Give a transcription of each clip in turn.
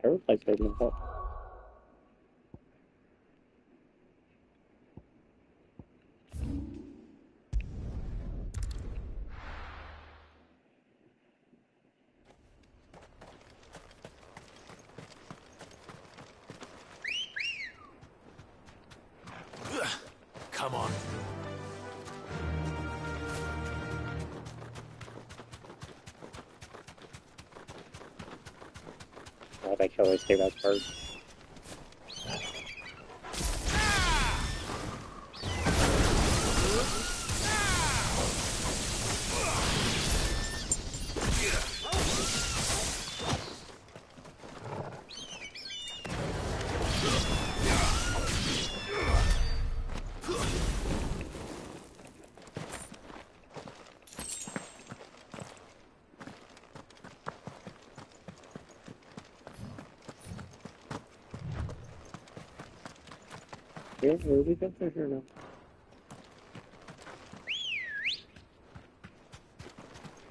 Everybody's taking a hot. Come on. I'll make sure they stay that first. Yeah, really good for her now.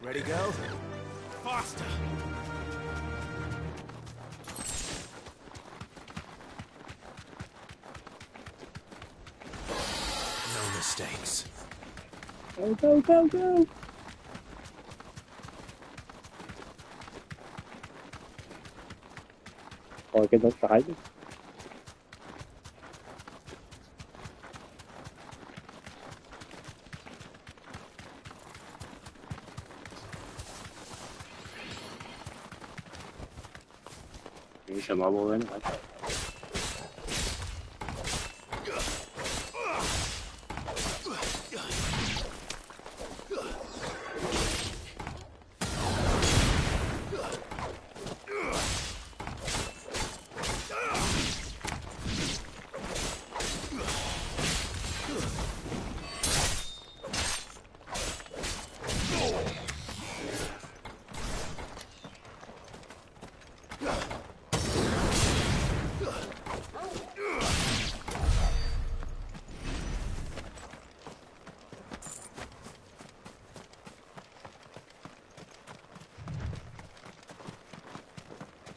Ready, go? Faster! No mistakes. Go, go, go, go! Oh, I can look behind me. You should level anyway.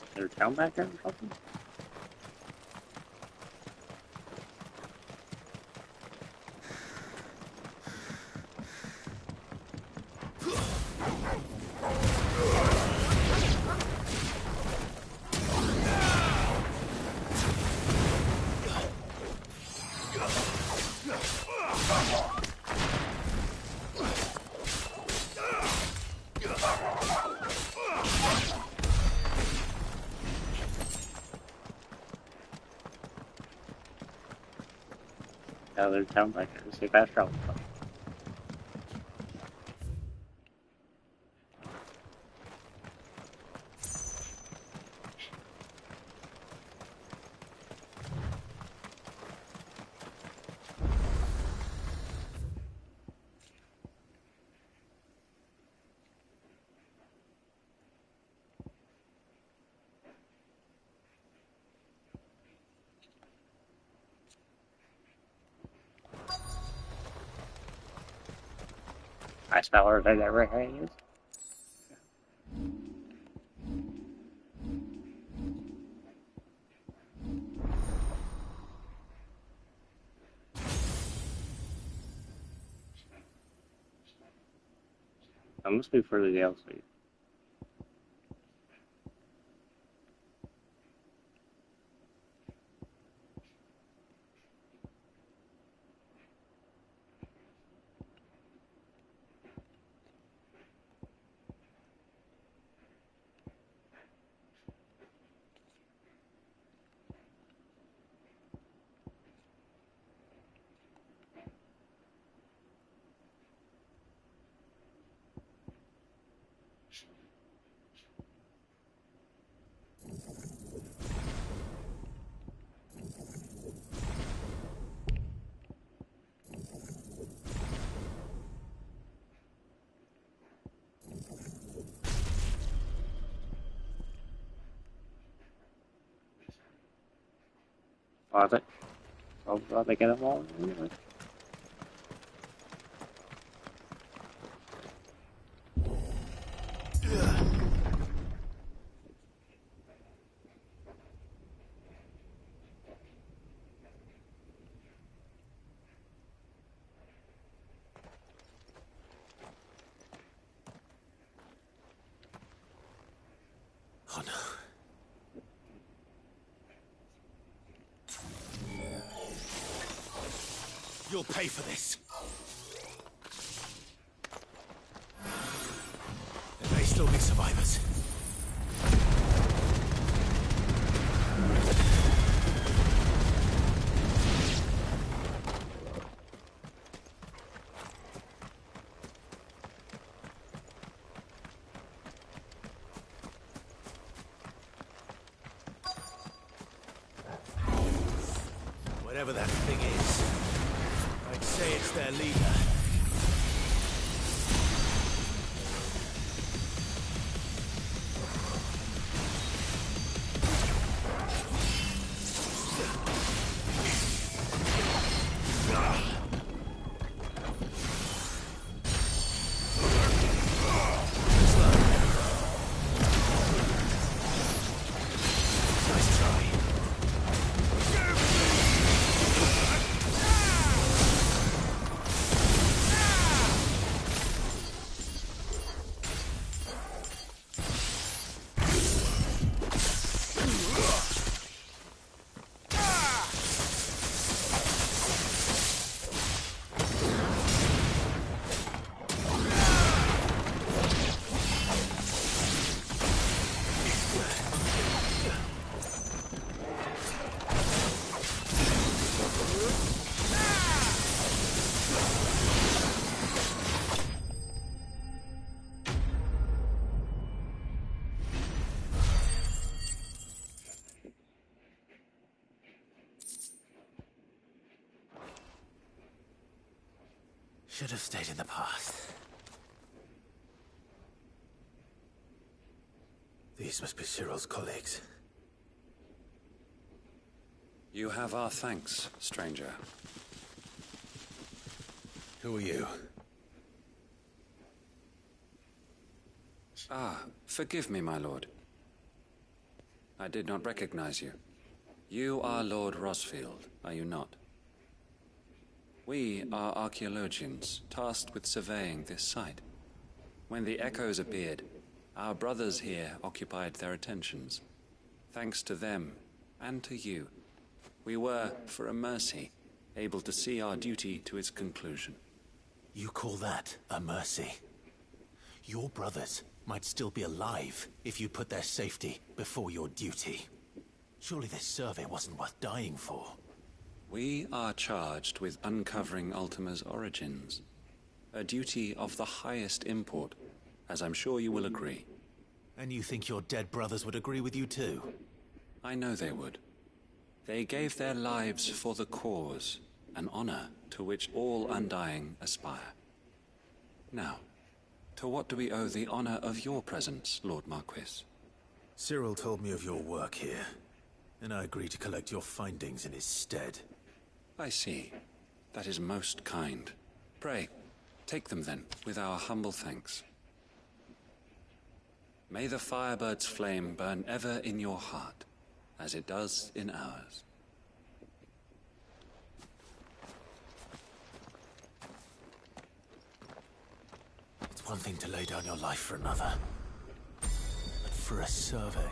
Is there a town back there or something? Yeah, there's a town back there. Let's see fast travel. I spell her that ever had. That must be for the DLC. Was it? Oh, glad they get them all anyway. You'll pay for this. There may still be survivors. Whatever that thing is, I'd say it's their leader. Nice try. Should have stayed in the past. These must be Cyril's colleagues. You have our thanks, stranger. Who are you? Ah, forgive me, my lord. I did not recognize you. You are Lord Rosfield, are you not? We are archaeologians, tasked with surveying this site. When the echoes appeared, our brothers here occupied their attentions. Thanks to them, and to you, we were, for a mercy, able to see our duty to its conclusion. You call that a mercy? Your brothers might still be alive if you put their safety before your duty. Surely this survey wasn't worth dying for. We are charged with uncovering Ultima's origins. A duty of the highest import, as I'm sure you will agree. And you think your dead brothers would agree with you too? I know they would. They gave their lives for the cause, an honor to which all Undying aspire. Now, to what do we owe the honor of your presence, Lord Marquis? Cyril told me of your work here, and I agreed to collect your findings in his stead. I see. That is most kind. Pray, take them then, with our humble thanks. May the Firebird's flame burn ever in your heart, as it does in ours. It's one thing to lay down your life for another, but for a survey...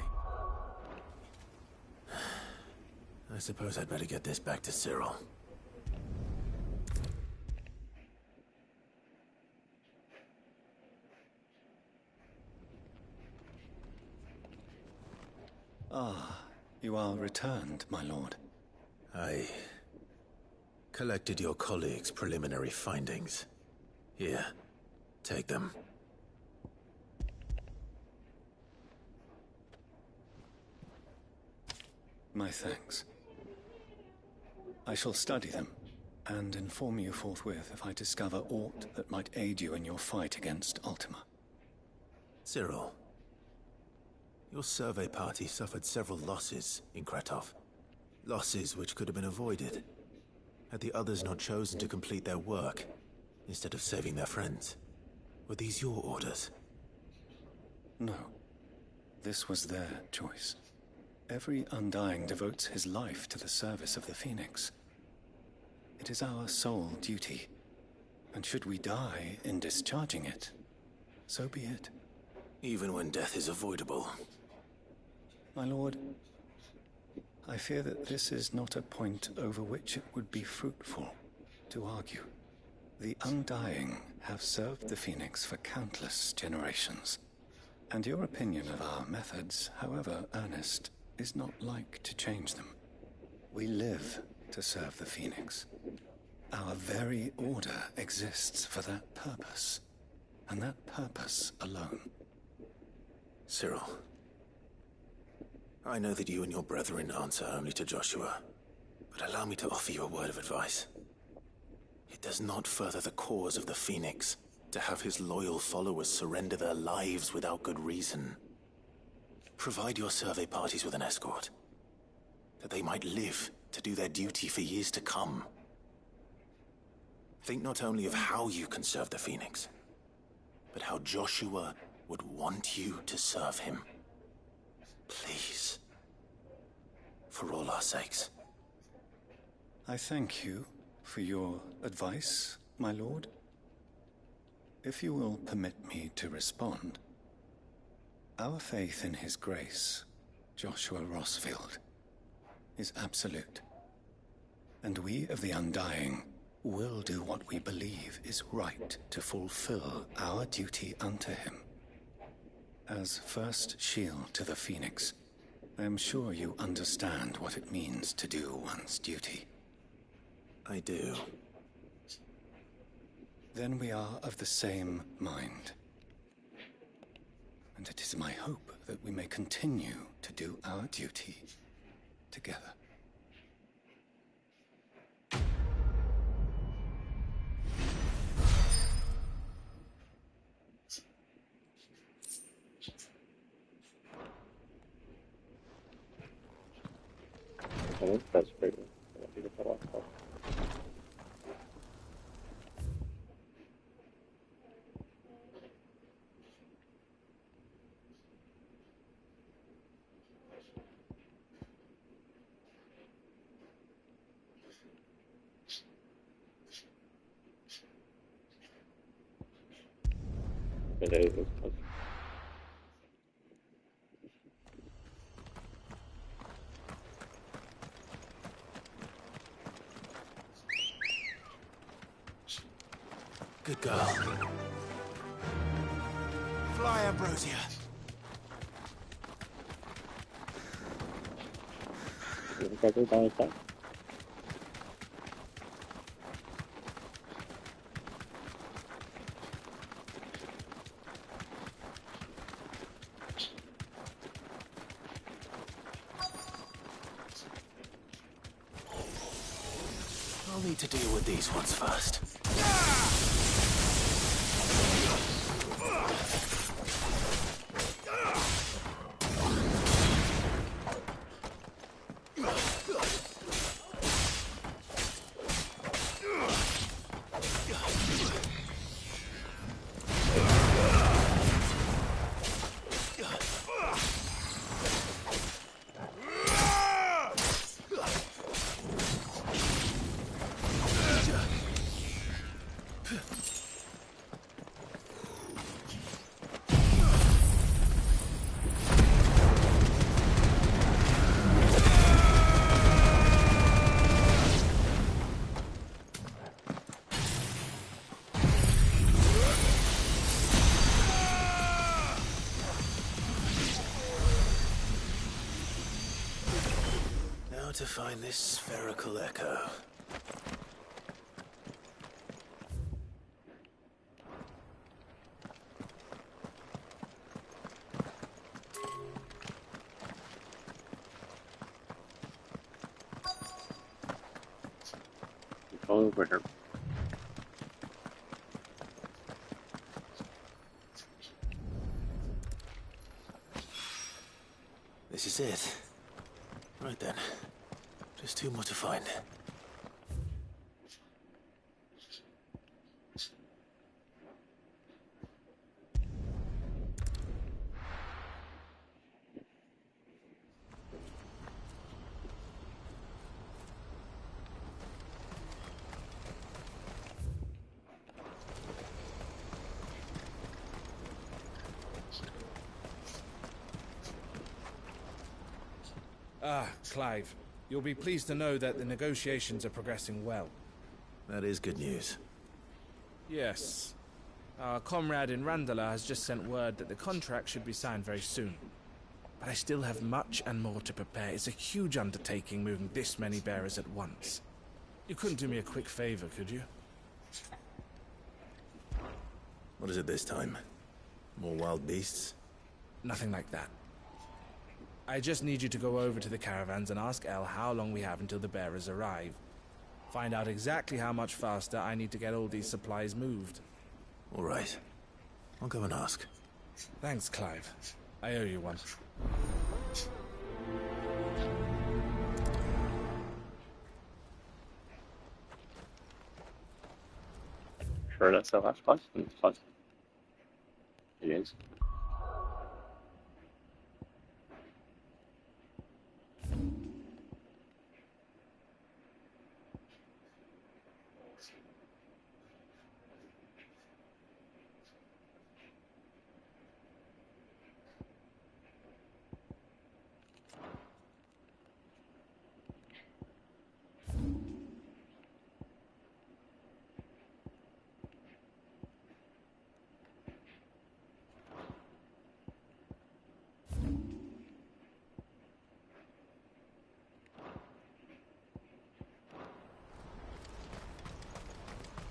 I suppose I'd better get this back to Cyril. Ah, you are returned, my lord. I collected your colleagues' preliminary findings. Here, take them. My thanks. I shall study them, and inform you forthwith if I discover aught that might aid you in your fight against Ultima. Cyril, your survey party suffered several losses in Kretov. Losses which could have been avoided, had the others not chosen to complete their work, instead of saving their friends. Were these your orders? No. This was their choice. Every Undying devotes his life to the service of the Phoenix. It is our sole duty, and should we die in discharging it, so be it. Even when death is avoidable. My lord, I fear that this is not a point over which it would be fruitful to argue. The Undying have served the Phoenix for countless generations, and your opinion of our methods, however earnest, is not like to change them. We live to serve the Phoenix. Our very order exists for that purpose, and that purpose alone. Cyril, I know that you and your brethren answer only to Joshua, but allow me to offer you a word of advice. It does not further the cause of the Phoenix to have his loyal followers surrender their lives without good reason. Provide your survey parties with an escort, that they might live to do their duty for years to come. Think not only of how you can serve the Phoenix, but how Joshua would want you to serve him. Please. For all our sakes. I thank you for your advice, my lord. If you will permit me to respond, our faith in his grace, Joshua Rosfield, is absolute. And we of the Undying will do what we believe is right to fulfill our duty unto him. As first shield to the Phoenix, I am sure you understand what it means to do one's duty. I do. Then we are of the same mind. And it is my hope that we may continue to do our duty together. Okay, that's pretty good. That'll be the cut off part. Okay, there it is. Okay. Good girl. Fly, Ambrosia. You think I go down his back? I'll need to deal with these ones first. To find this spherical echo. Over her. This is it. Right then. Just two more to find. Clive. You'll be pleased to know that the negotiations are progressing well. That is good news. Yes. Our comrade in Randala has just sent word that the contract should be signed very soon. But I still have much and more to prepare. It's a huge undertaking moving this many bearers at once. You couldn't do me a quick favor, could you? What is it this time? More wild beasts? Nothing like that. I just need you to go over to the caravans and ask El how long we have until the bearers arrive. Find out exactly how much faster I need to get all these supplies moved. All right. I'll go and ask. Thanks, Clive. I owe you one. Sure, that's the last place. It's fun. It is.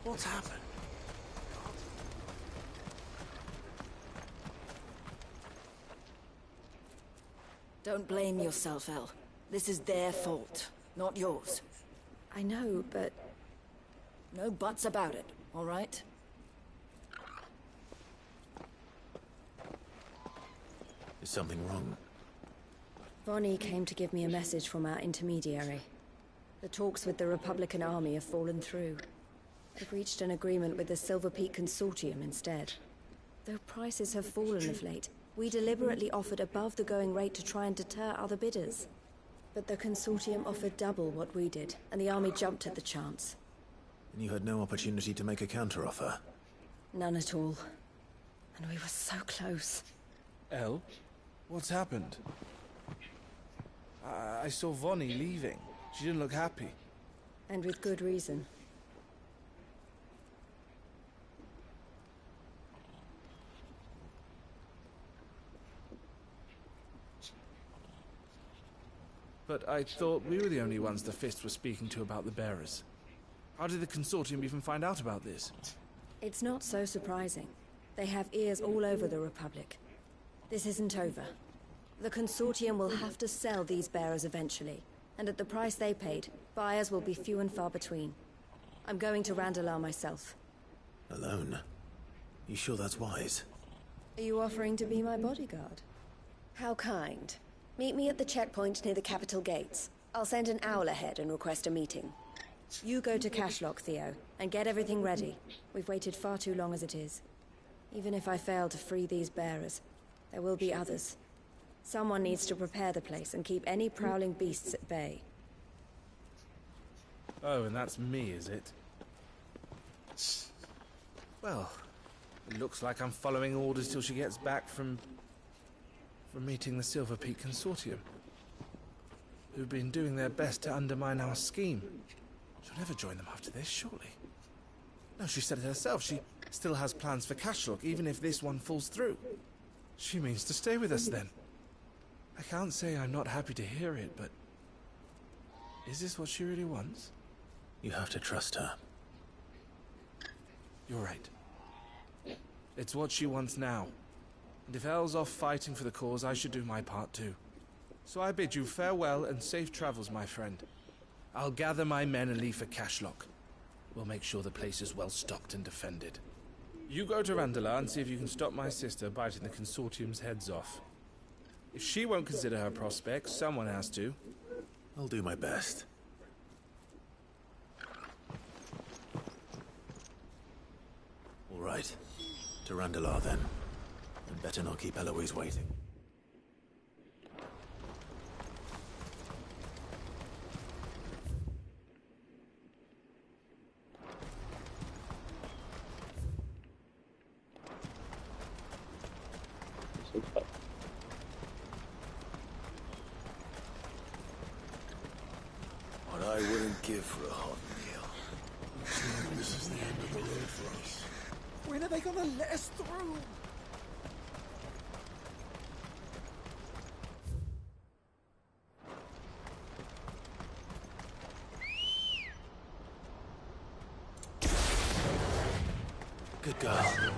What's happened? Don't blame yourself, El. This is their fault, not yours. I know, but No buts about it, all right? Is something wrong? Vonnie came to give me a message from our intermediary. The talks with the Republican Army have fallen through. They've reached an agreement with the Silver Peak Consortium instead. Though prices have fallen of late, we deliberately offered above the going rate to try and deter other bidders. But the Consortium offered double what we did, and the Army jumped at the chance. And you had no opportunity to make a counteroffer? None at all. And we were so close. El? What's happened? I saw Vonnie leaving. She didn't look happy. And with good reason. But I thought we were the only ones the Fist were speaking to about the bearers. How did the Consortium even find out about this? It's not so surprising. They have ears all over the Republic. This isn't over. The Consortium will have to sell these bearers eventually, and at the price they paid, buyers will be few and far between. I'm going to Randalar myself. Alone? You sure that's wise? Are you offering to be my bodyguard? How kind. Meet me at the checkpoint near the capital gates. I'll send an owl ahead and request a meeting. You go to Cashlock, Theo, and get everything ready. We've waited far too long as it is. Even if I fail to free these bearers, there will be others. Someone needs to prepare the place and keep any prowling beasts at bay. Oh, and that's me, is it? Well, it looks like I'm following orders till she gets back from meeting the Silver Peak Consortium, who've been doing their best to undermine our scheme. She'll never join them after this, surely. No, she said it herself. She still has plans for Cashlock, even if this one falls through. She means to stay with us, then. I can't say I'm not happy to hear it, but... is this what she really wants? You have to trust her. You're right. It's what she wants now. And if El's off fighting for the cause, I should do my part too. So I bid you farewell and safe travels, my friend. I'll gather my men and leave for Cashlock. We'll make sure the place is well stocked and defended. You go to Randalar and see if you can stop my sister biting the Consortium's heads off. If she won't consider her prospects, someone has to. I'll do my best. All right. To Randalar, then. And better not keep Eloise waiting. what I wouldn't give for a hot meal. This is the end of the road for us. When are they gonna let us through? Good girl.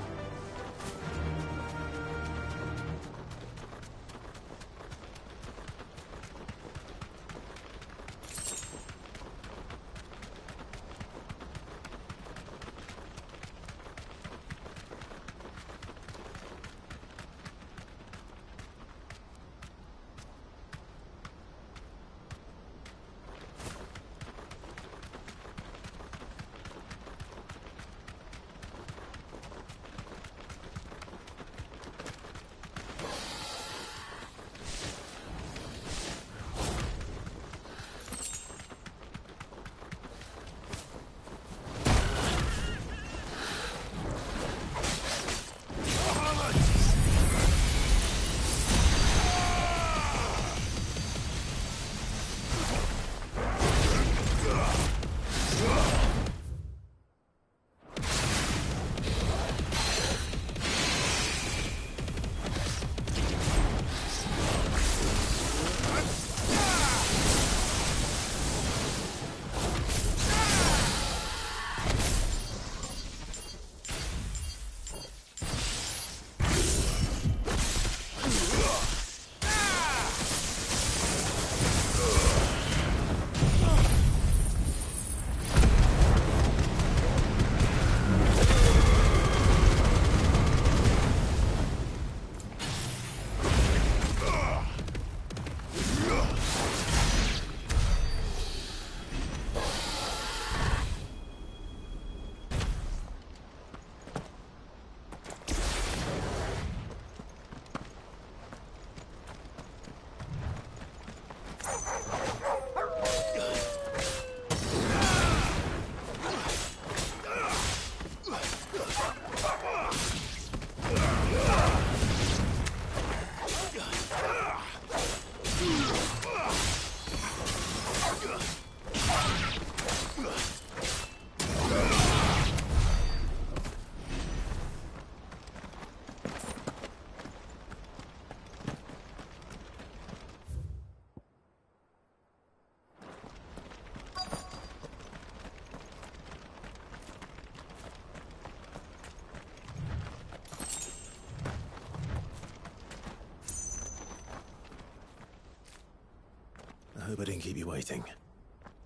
I hope I didn't keep you waiting.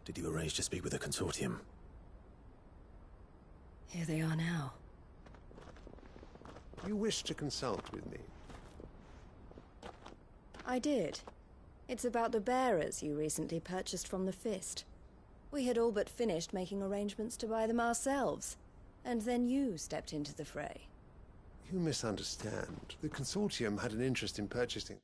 Did you arrange to speak with the Consortium? Here they are now. You wish to consult with me? I did. It's about the bearers you recently purchased from the Fist. We had all but finished making arrangements to buy them ourselves. And then you stepped into the fray. You misunderstand. The Consortium had an interest in purchasing...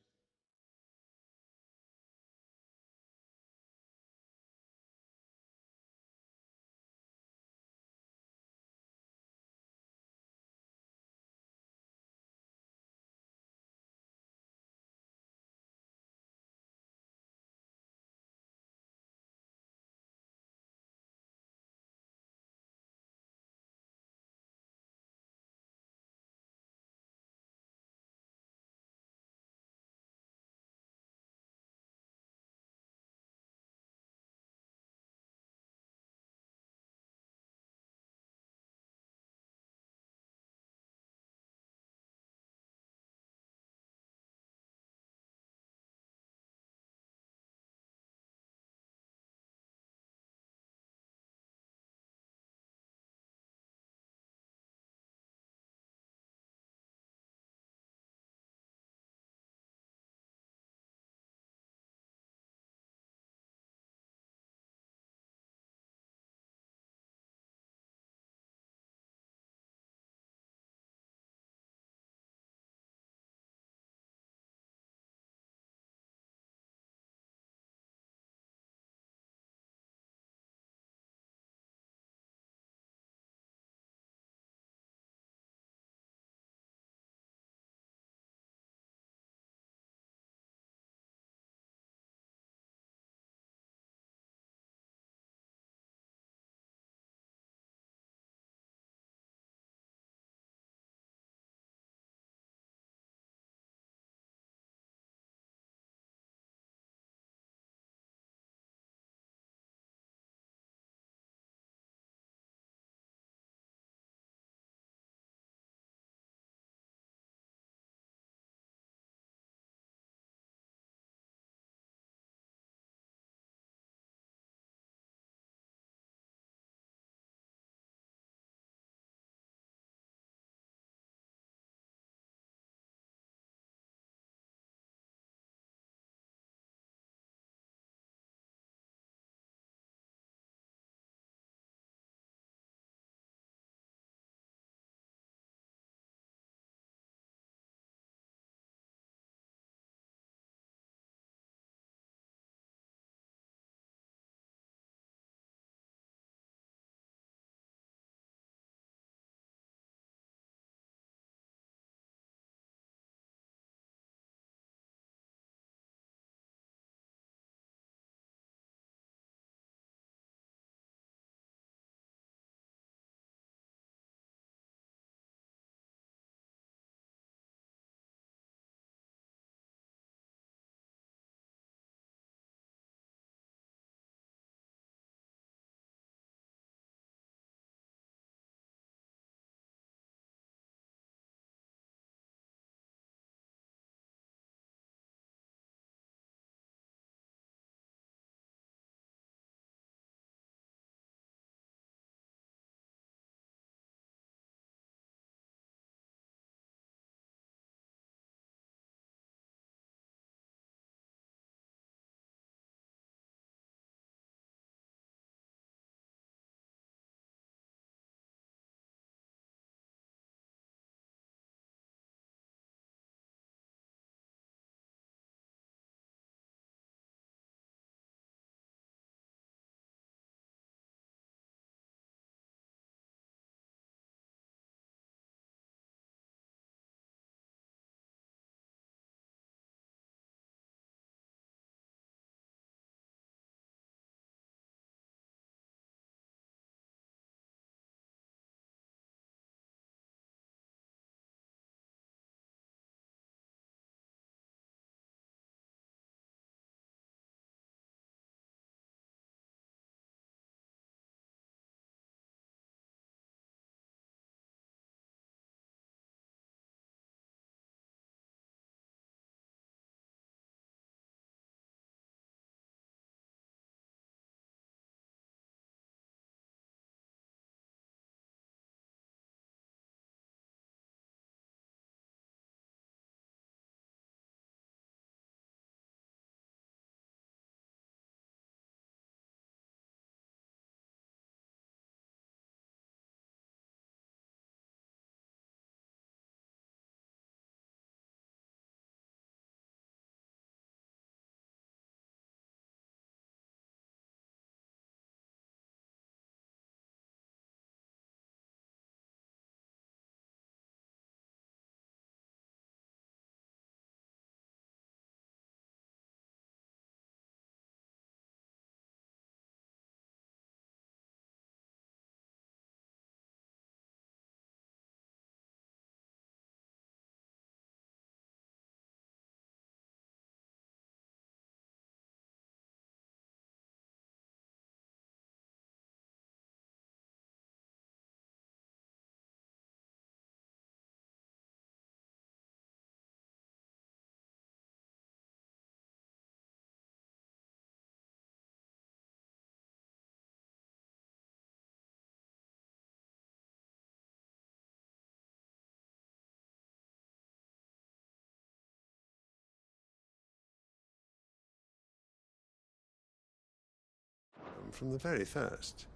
from the very first.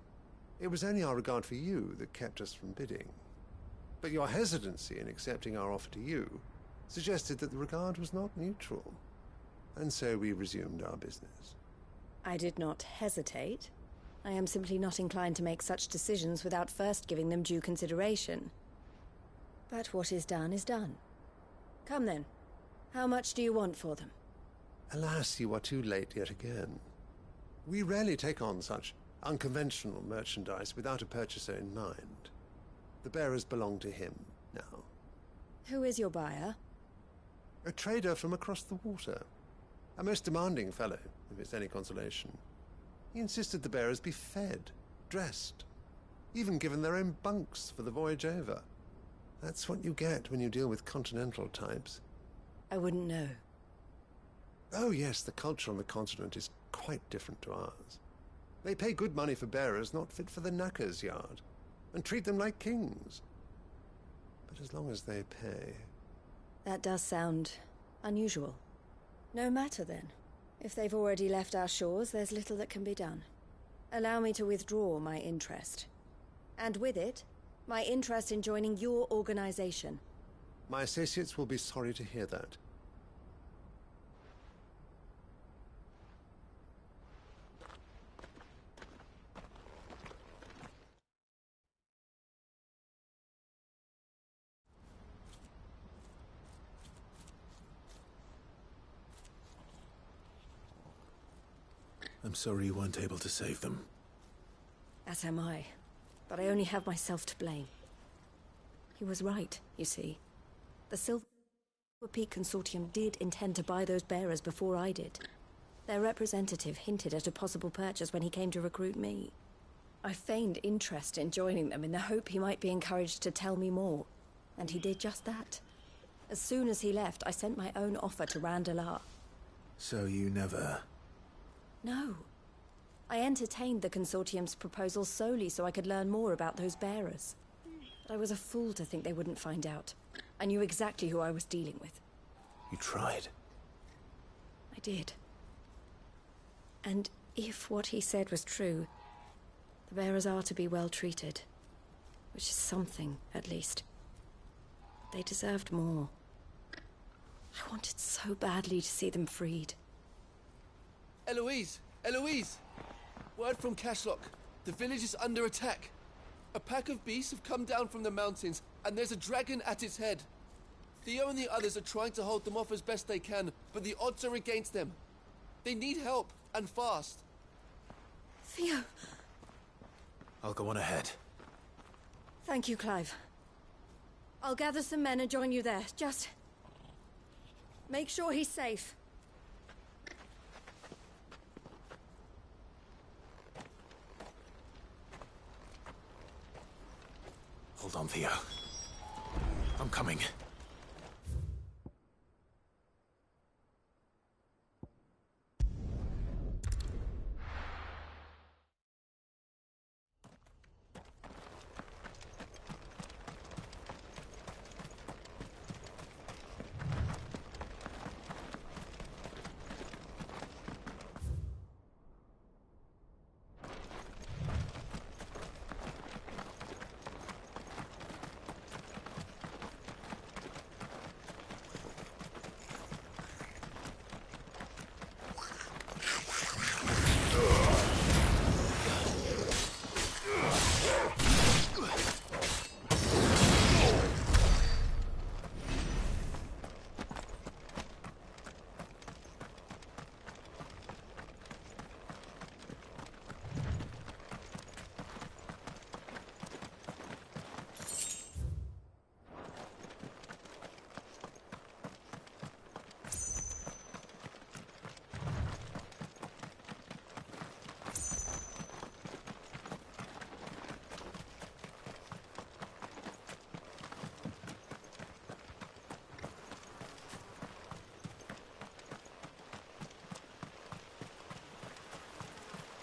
It was only our regard for you that kept us from bidding. But your hesitancy in accepting our offer to you suggested that the regard was not mutual. And so we resumed our business. I did not hesitate. I am simply not inclined to make such decisions without first giving them due consideration. But what is done is done. Come then. How much do you want for them? Alas, you are too late yet again. We rarely take on such unconventional merchandise without a purchaser in mind. The bearers belong to him now. Who is your buyer? A trader from across the water. A most demanding fellow, if it's any consolation. He insisted the bearers be fed, dressed, even given their own bunks for the voyage over. That's what you get when you deal with continental types. I wouldn't know. Oh yes, the culture on the continent is quite different to ours. They pay good money for bearers not fit for the knacker's yard, and treat them like kings. But as long as they pay... That does sound unusual. No matter then. If they've already left our shores, there's little that can be done. Allow me to withdraw my interest. And with it, my interest in joining your organization. My associates will be sorry to hear that. I'm sorry you weren't able to save them. As am I. But I only have myself to blame. He was right, you see. The Silver Peak Consortium did intend to buy those bearers before I did. Their representative hinted at a possible purchase when he came to recruit me. I feigned interest in joining them in the hope he might be encouraged to tell me more. And he did just that. As soon as he left, I sent my own offer to Randalar. So you never... No. I entertained the Consortium's proposal solely so I could learn more about those bearers. But I was a fool to think they wouldn't find out. I knew exactly who I was dealing with. You tried. I did. And if what he said was true, the bearers are to be well treated. Which is something, at least. They deserved more. I wanted so badly to see them freed. Eloise! Eloise! Word from Cashlock. The village is under attack. A pack of beasts have come down from the mountains, and there's a dragon at its head. Theo and the others are trying to hold them off as best they can, but the odds are against them. They need help, and fast. Theo! I'll go on ahead. Thank you, Clive. I'll gather some men and join you there. Just... make sure he's safe. Hold on, Theo. I'm coming.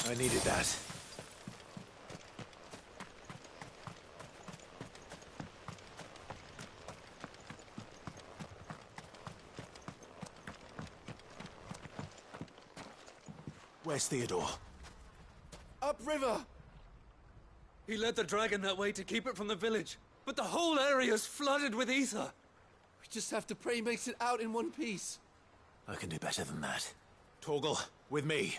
I needed that. Where's Theodore? upriver! He led the dragon that way to keep it from the village, but the whole area's flooded with ether. We just have to pray he makes it out in one piece. I can do better than that. Torgal, with me.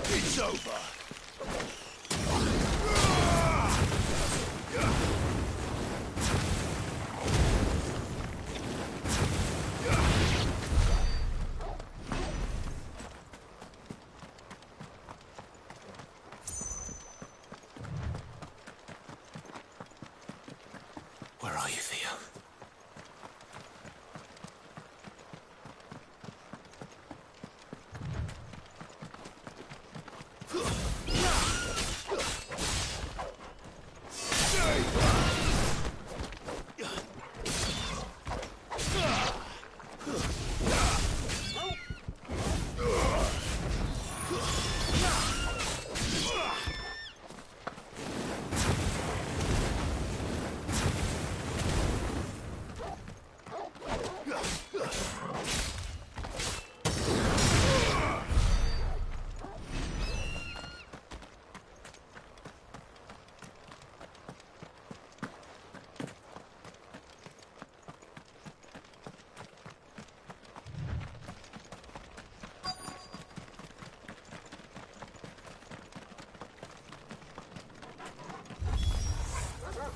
It's over. Where are you, Theo?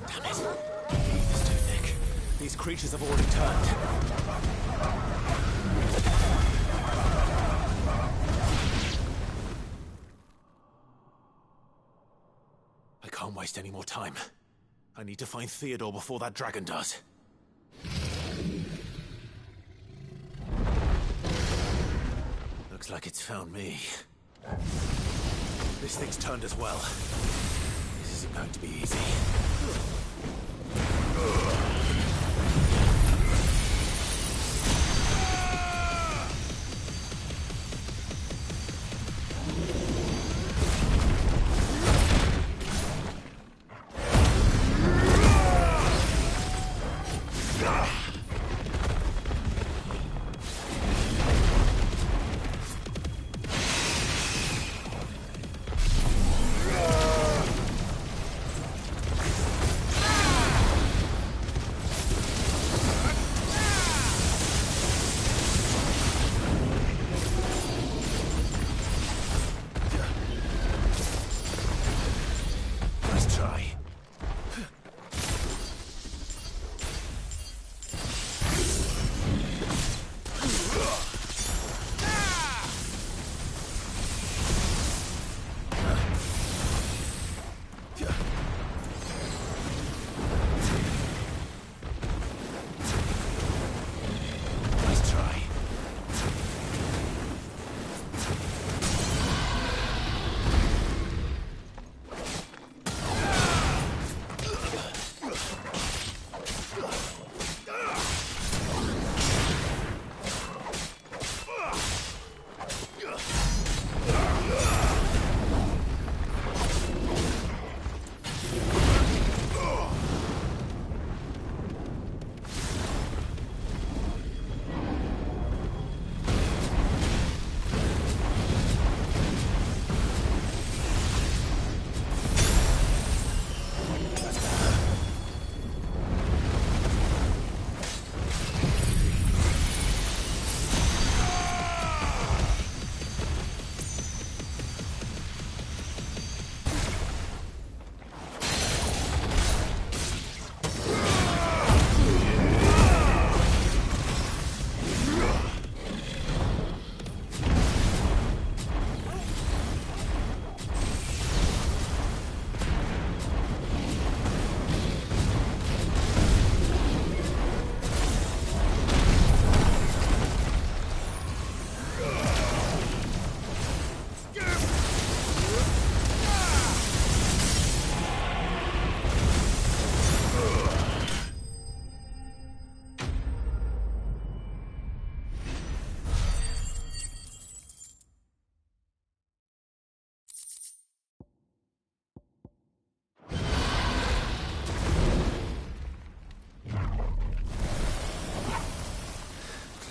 Damn it. It's too thick. These creatures have already turned. I can't waste any more time. I need to find Theodore before that dragon does. Looks like it's found me. This thing's turned as well. This isn't going to be easy.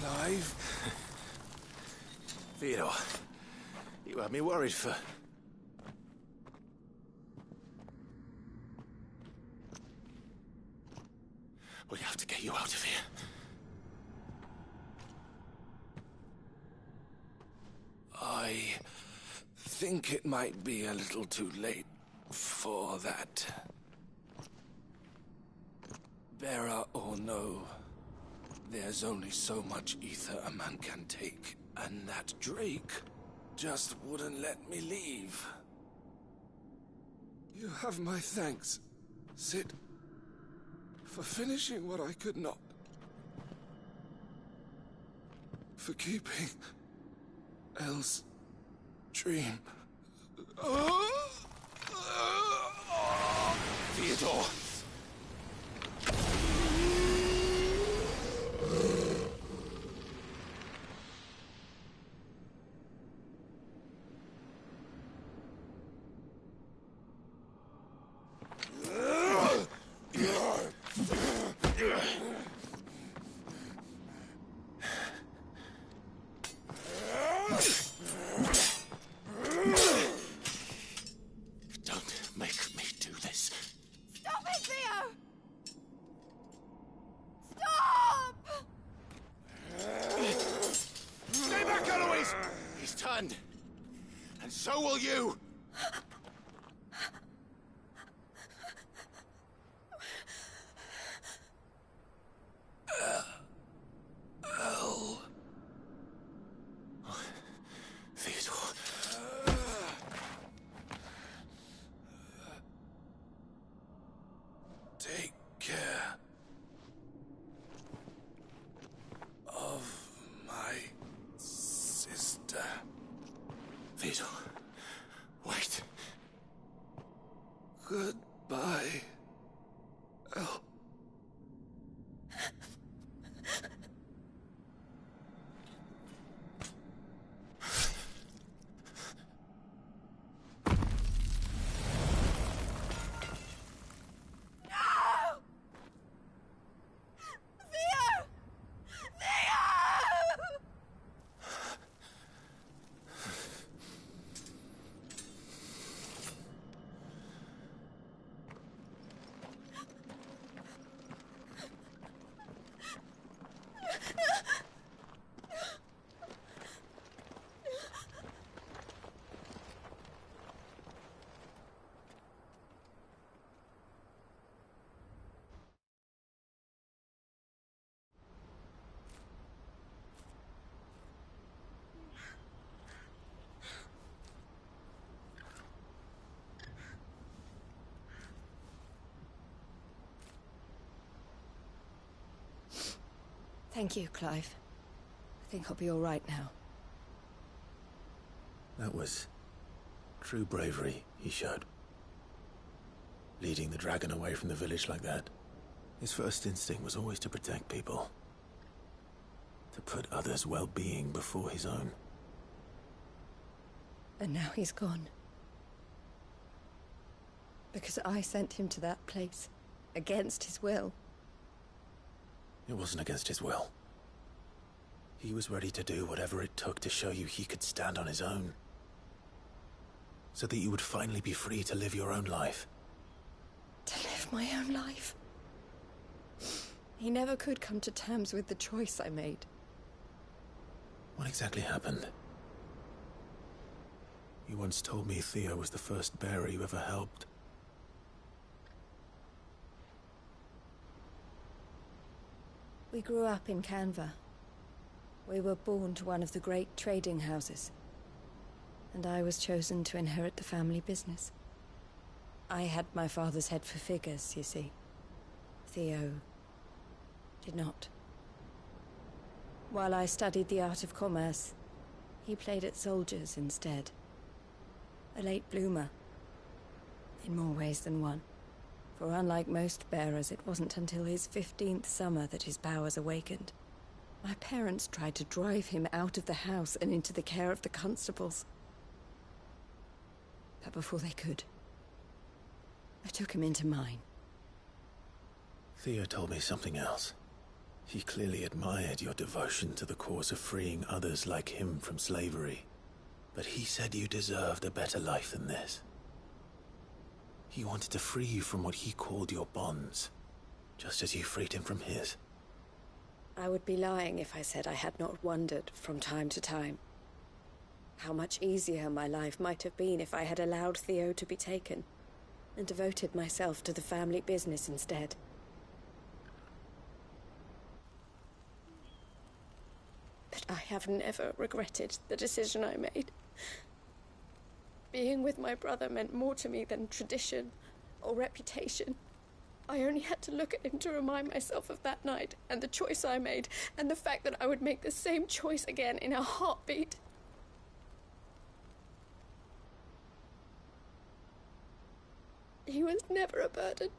Clive? Theodore, you had me worried for... We have to get you out of here. I think it might be a little too late for that. Bearer or no, there's only so much ether a man can take, and that Drake just wouldn't let me leave. You have my thanks, Cid, for finishing what I could not. For keeping Elle's dream. Theodore! Don't make me do this. Stop it, Theo! Stop! Stay back, Eloise! He's turned. And so will you! Elle. Theodore. Take care of my sister. Theodore. Wait. Goodbye, Elle. Thank you, Clive. I think I'll be all right now. That was true bravery he showed. Leading the dragon away from the village like that. His first instinct was always to protect people. To put others' well-being before his own. And now he's gone. Because I sent him to that place, against his will. It wasn't against his will. He was ready to do whatever it took to show you he could stand on his own. So that you would finally be free to live your own life. To live my own life? He never could come to terms with the choice I made. What exactly happened? You once told me Theo was the first bearer you ever helped. We grew up in Canva. We were born to one of the great trading houses. And I was chosen to inherit the family business. I had my father's head for figures, you see. Theo did not. While I studied the art of commerce, he played at soldiers instead. A late bloomer. In more ways than one. For unlike most bearers, it wasn't until his 15th summer that his powers awakened. My parents tried to drive him out of the house and into the care of the constables. But before they could, I took him into mine. Theo told me something else. He clearly admired your devotion to the cause of freeing others like him from slavery. But he said you deserved a better life than this. He wanted to free you from what he called your bonds, just as you freed him from his. I would be lying if I said I had not wondered from time to time how much easier my life might have been if I had allowed Theo to be taken and devoted myself to the family business instead. But I have never regretted the decision I made. Being with my brother meant more to me than tradition or reputation. I only had to look at him to remind myself of that night and the choice I made and the fact that I would make the same choice again in a heartbeat. He was never a burden.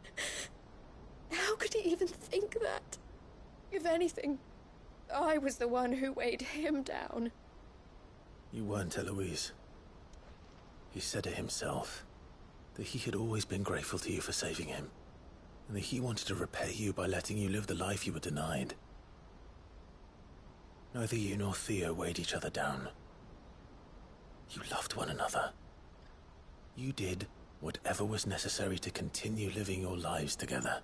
How could he even think that? If anything, I was the one who weighed him down. You weren't, Eloise. He said it himself, that he had always been grateful to you for saving him, and that he wanted to repay you by letting you live the life you were denied. Neither you nor Theo weighed each other down. You loved one another. You did whatever was necessary to continue living your lives together,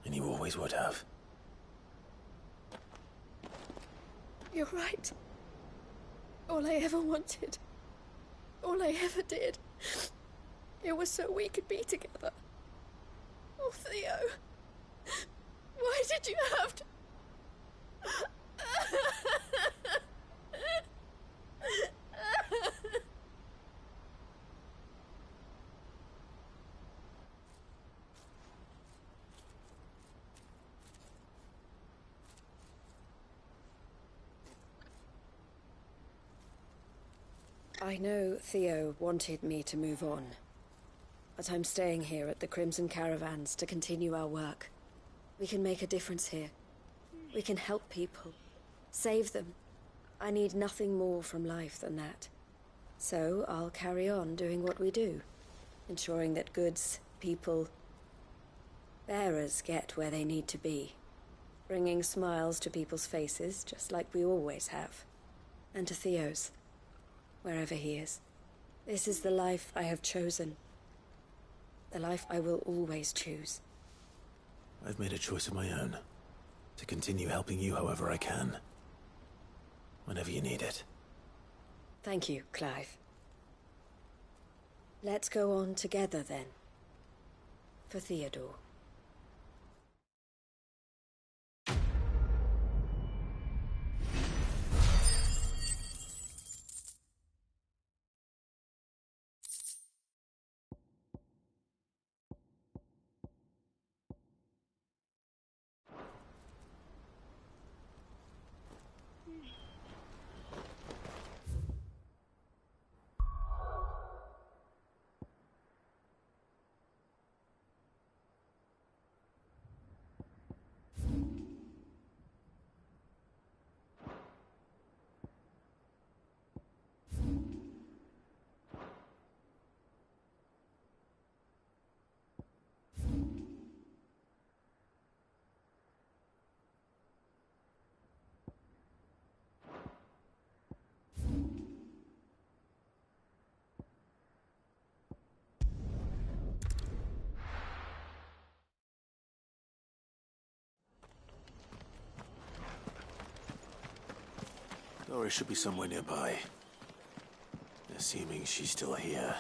and you always would have. You're right. All I ever wanted, all I ever did, it was so we could be together. Oh, Theo, why did you have to... I know Theo wanted me to move on, but I'm staying here at the Crimson Caravans to continue our work. We can make a difference here. We can help people, save them. I need nothing more from life than that. So I'll carry on doing what we do, ensuring that goods, people, bearers get where they need to be, bringing smiles to people's faces just like we always have, and to Theo's. Wherever he is. This is the life I have chosen. The life I will always choose. I've made a choice of my own. To continue helping you however I can. Whenever you need it. Thank you, Clive. Let's go on together then. For Theodore. Doris should be somewhere nearby. Assuming she's still here.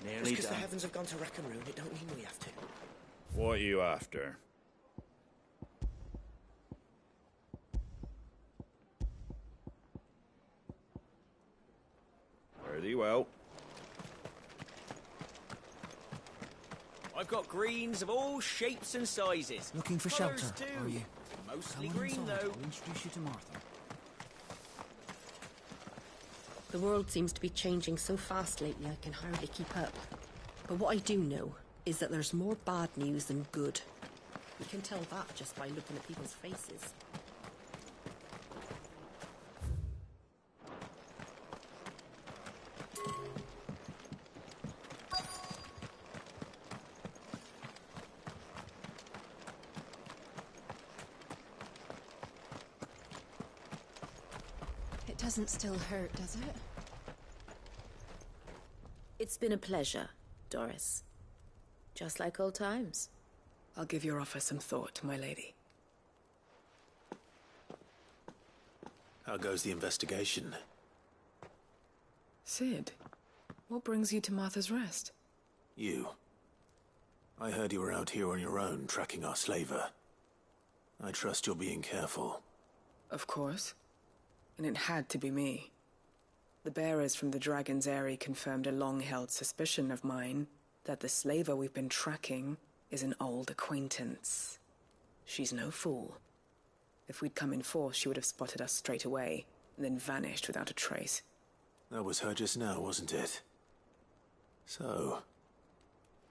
Nearly because the heavens have gone to rack and ruin, it don't mean we have to. What are you after? Very well. I've got greens of all shapes and sizes. Looking for Colours shelter, too. are you? Mostly Come on green, inside. though. I'll introduce you to Martha. The world seems to be changing so fast lately I can hardly keep up. But what I do know is that there's more bad news than good. You can tell that just by looking at people's faces. doesn't still hurt, does it? It's been a pleasure, Doris. Just like old times. I'll give your offer some thought, my lady. How goes the investigation? Cid, what brings you to Martha's Rest? You. I heard you were out here on your own, tracking our slaver. I trust you're being careful. Of course. And it had to be me. The bearers from the Dragon's Eyrie confirmed a long-held suspicion of mine that the slaver we've been tracking is an old acquaintance. She's no fool. If we'd come in force, she would have spotted us straight away, and then vanished without a trace. That was her just now, wasn't it? So,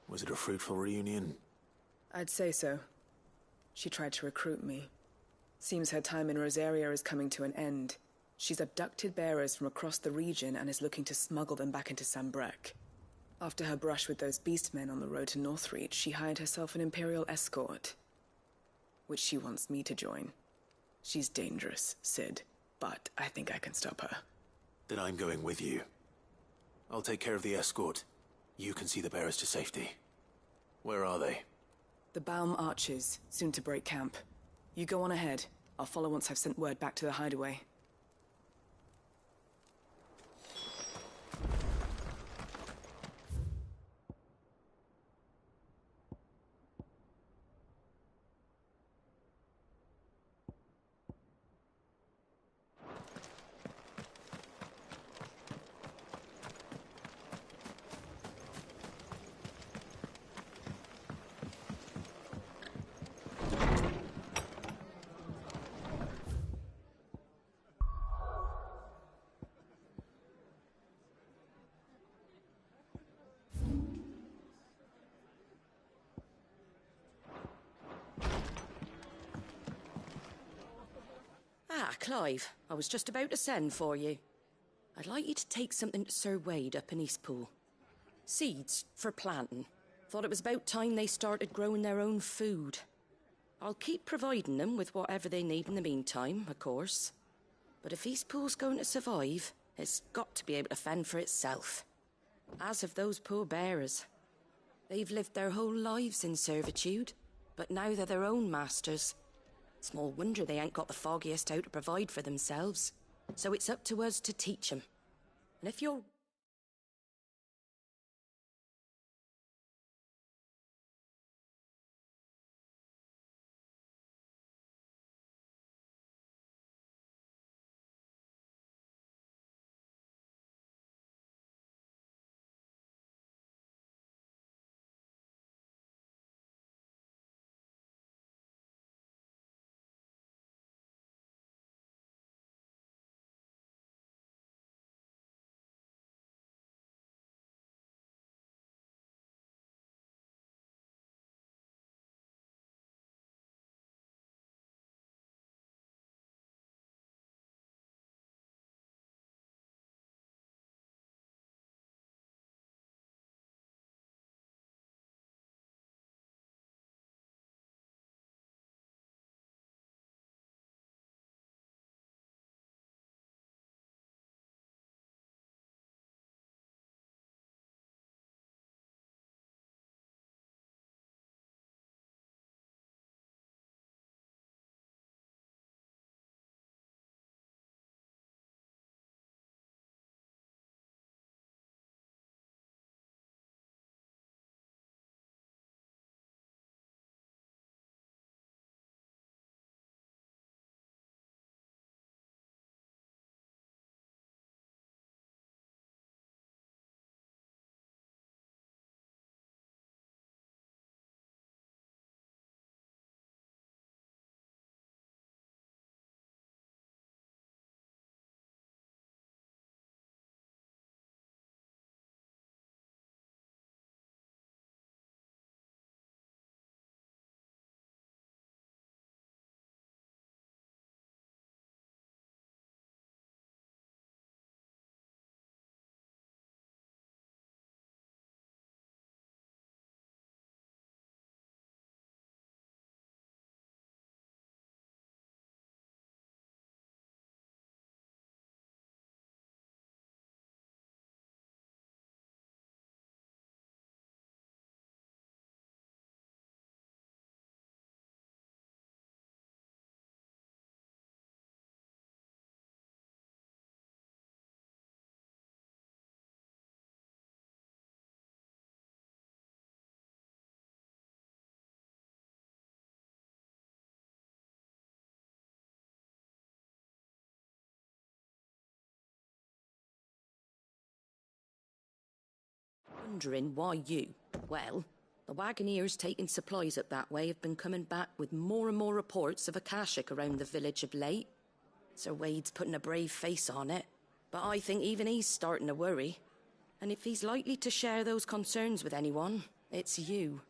was it a fruitful reunion? I'd say so. She tried to recruit me. Seems her time in Rosaria is coming to an end. She's abducted bearers from across the region and is looking to smuggle them back into Sambrec. After her brush with those beastmen on the road to Northreach, she hired herself an Imperial escort, which she wants me to join. She's dangerous, Cid, but I think I can stop her. Then I'm going with you. I'll take care of the escort. You can see the bearers to safety. Where are they? The Baum Archers, soon to break camp. You go on ahead. I'll follow once I've sent word back to the hideaway. Ah, Clive. I was just about to send for you. I'd like you to take something to Sir Wade up in Eastpool. Seeds for planting. Thought it was about time they started growing their own food. I'll keep providing them with whatever they need in the meantime, of course. But if Eastpool's going to survive, it's got to be able to fend for itself. As have those poor bearers. They've lived their whole lives in servitude, but now they're their own masters. Small wonder they ain't got the foggiest how to provide for themselves. So it's up to us to teach 'em. And if you're Wondering why you? Well, the Wagoneers taking supplies up that way have been coming back with more and more reports of Akashic around the village of late. Sir Wade's putting a brave face on it, but I think even he's starting to worry. And if he's likely to share those concerns with anyone, it's you.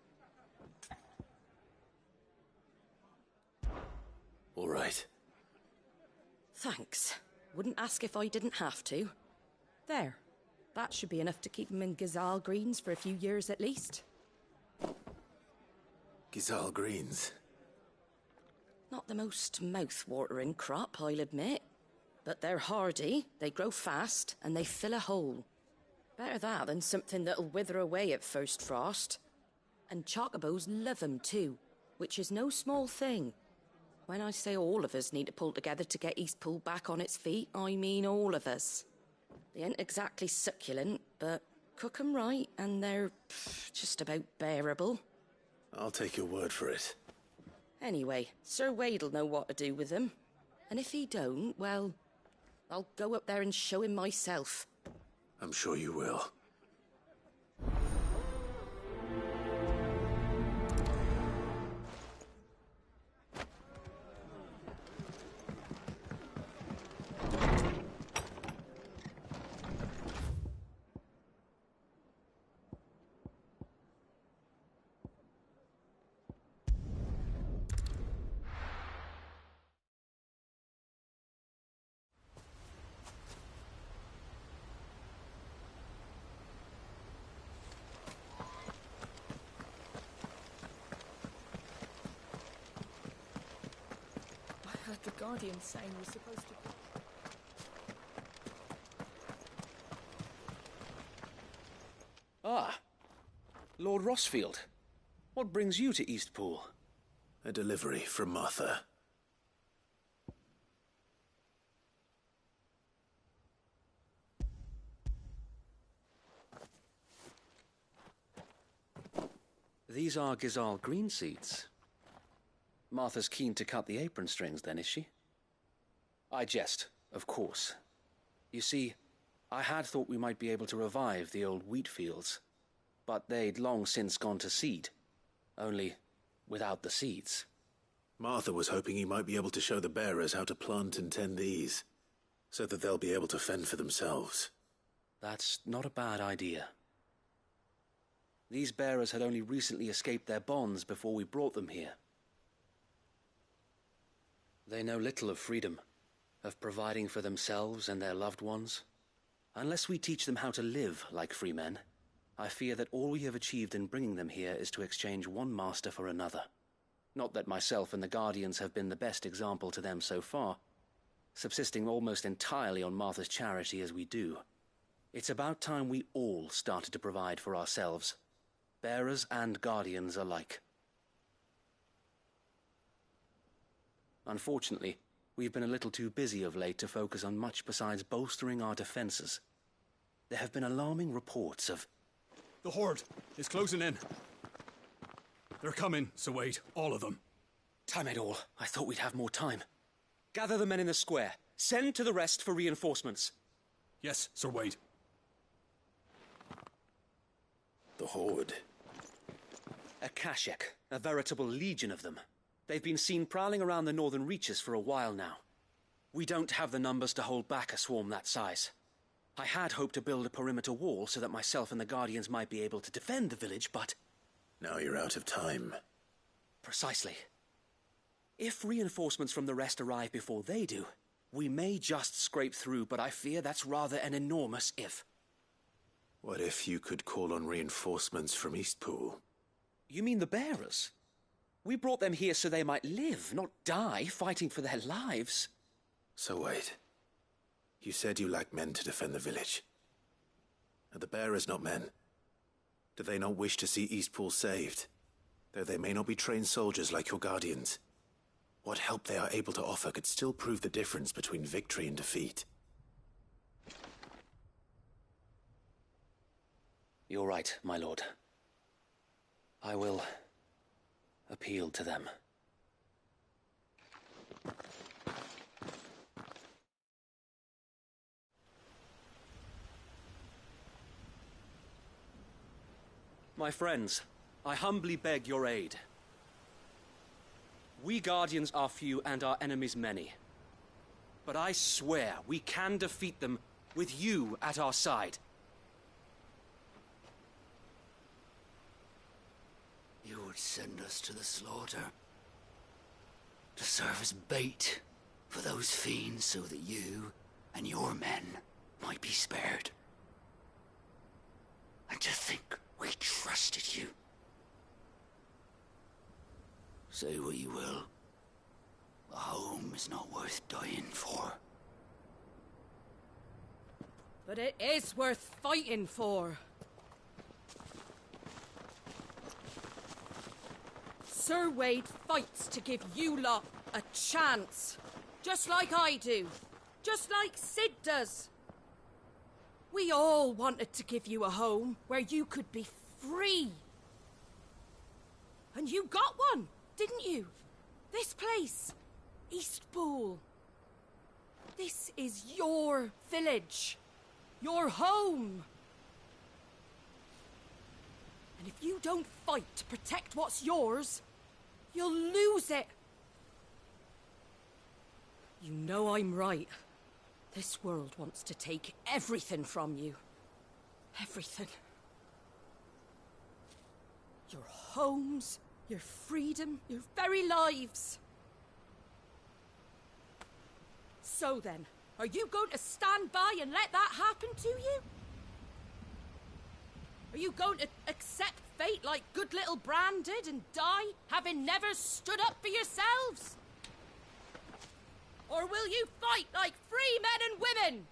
All right. Thanks. Wouldn't ask if I didn't have to. There. That should be enough to keep him in Gazal Greens for a few years at least. Gazal Greens. Not the most mouth-watering crop, I'll admit. But they're hardy, they grow fast, and they fill a hole. Better that than something that'll wither away at first frost. And chocobos love 'em too, which is no small thing. When I say all of us need to pull together to get Eastpool back on its feet, I mean all of us. They ain't exactly succulent, but cook 'em right and they're just about bearable. I'll take your word for it. Anyway, Sir Wade'll know what to do with them. And if he don't, well, I'll go up there and show him myself. I'm sure you will. I heard the Guardian saying we're supposed to... Ah, Lord Rosfield. What brings you to Eastpool? A delivery from Martha. These are Gazal green seeds. Martha's keen to cut the apron strings, then, is she? I jest, of course. You see, I had thought we might be able to revive the old wheat fields, but they'd long since gone to seed, only without the seeds. Martha was hoping he might be able to show the bearers how to plant and tend these, so that they'll be able to fend for themselves. That's not a bad idea. These bearers had only recently escaped their bonds before we brought them here. They know little of freedom, of providing for themselves and their loved ones. Unless we teach them how to live like free men, I fear that all we have achieved in bringing them here is to exchange one master for another. Not that myself and the Guardians have been the best example to them so far, subsisting almost entirely on Martha's charity as we do. It's about time we all started to provide for ourselves, bearers and Guardians alike. Unfortunately, we've been a little too busy of late to focus on much besides bolstering our defenses. There have been alarming reports of... The Horde is closing in. They're coming, Sir Wade, all of them. Damn it all, I thought we'd have more time. Gather the men in the square. Send to the rest for reinforcements. Yes, Sir Wade. The Horde. Akashic, a veritable legion of them. They've been seen prowling around the northern reaches for a while now. We don't have the numbers to hold back a swarm that size. I had hoped to build a perimeter wall so that myself and the Guardians might be able to defend the village, but... Now you're out of time. Precisely. If reinforcements from the rest arrive before they do, we may just scrape through, but I fear that's rather an enormous if. What if you could call on reinforcements from Eastpool? You mean the bearers? We brought them here so they might live, not die fighting for their lives. So wait. You said you lack men to defend the village. Are the bearers not men? Do they not wish to see Eastpool saved? Though they may not be trained soldiers like your Guardians. What help they are able to offer could still prove the difference between victory and defeat. You're right, my lord. I will appeal to them. My friends, I humbly beg your aid. We Guardians are few and our enemies many. But I swear we can defeat them with you at our side. You would send us to the slaughter, to serve as bait for those fiends so that you and your men might be spared. And to think we trusted you. Say what you will, a home is not worth dying for. But it is worth fighting for. Sir Wade fights to give you lot a chance. Just like I do. Just like Sid does. We all wanted to give you a home where you could be free. And you got one, didn't you? This place, Eastpool. This is your village. Your home. And if you don't fight to protect what's yours, you'll lose it. You know I'm right. This world wants to take everything from you. Everything. Your homes, your freedom, your very lives. So then, are you going to stand by and let that happen to you? Are you going to accept fate like good little Bran did and die, having never stood up for yourselves? Or will you fight like free men and women?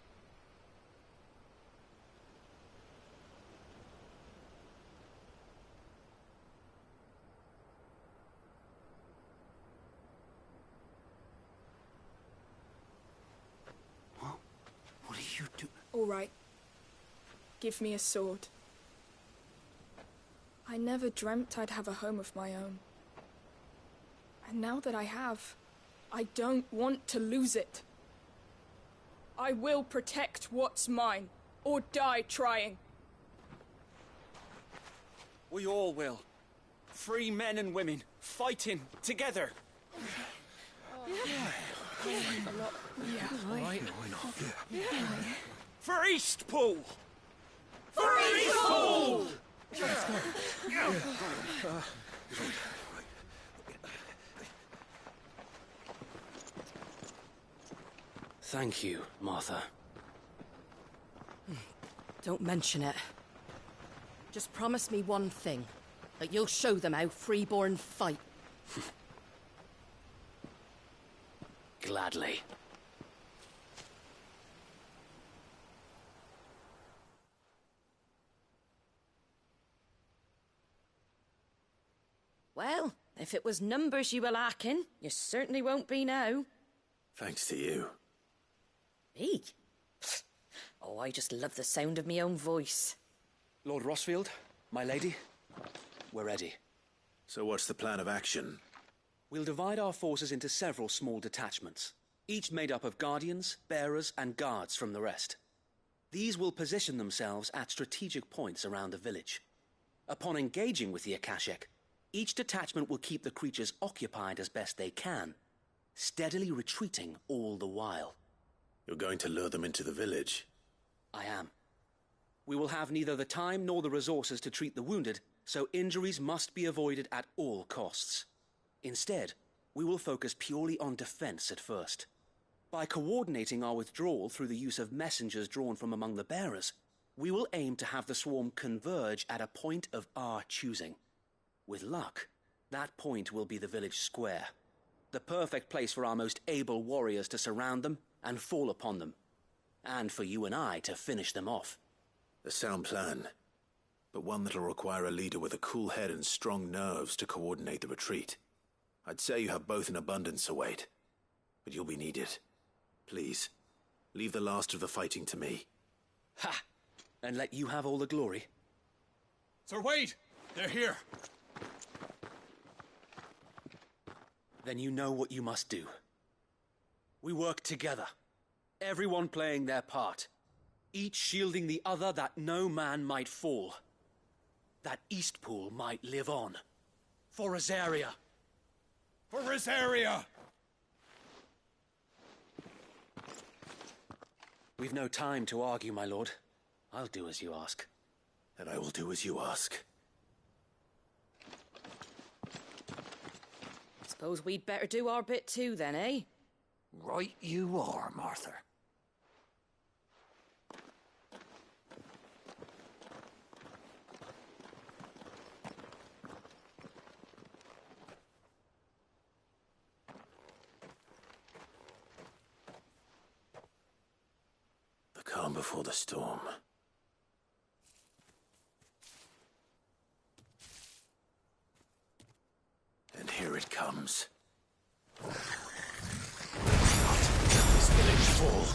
What are you doing? All right. Give me a sword. I never dreamt I'd have a home of my own. And now that I have, I don't want to lose it. I will protect what's mine, or die trying. We all will. Free men and women, fighting together. For Eastpool! For Eastpool! Thank you, Martha. Don't mention it. Just promise me one thing. That you'll show them how freeborn fight. Gladly. Well, if it was numbers you were lacking, you certainly won't be now. Thanks to you. Me? Oh, I just love the sound of my own voice. Lord Rosfield, my lady, we're ready. So what's the plan of action? We'll divide our forces into several small detachments, each made up of guardians, bearers, and guards from the rest. These will position themselves at strategic points around the village. Upon engaging with the Akashek, each detachment will keep the creatures occupied as best they can, steadily retreating all the while. You're going to lure them into the village? I am. We will have neither the time nor the resources to treat the wounded, so injuries must be avoided at all costs. Instead, we will focus purely on defense at first. By coordinating our withdrawal through the use of messengers drawn from among the bearers, we will aim to have the swarm converge at a point of our choosing. With luck, that point will be the village square, the perfect place for our most able warriors to surround them and fall upon them, and for you and I to finish them off. A sound plan, but one that'll require a leader with a cool head and strong nerves to coordinate the retreat. I'd say you have both in abundance, Sir Wade, but you'll be needed. Please, leave the last of the fighting to me. Ha! And let you have all the glory. Sir Wade! They're here! Then you know what you must do. We work together, everyone playing their part, each shielding the other that no man might fall. that Eastpool might live on. For Rosaria. For Rosaria! We've no time to argue, my lord. I'll do as you ask. And I will do as you ask. Suppose we'd better do our bit too, then, eh? Right you are, Martha. The calm before the storm. And here it comes. Not let this village fall.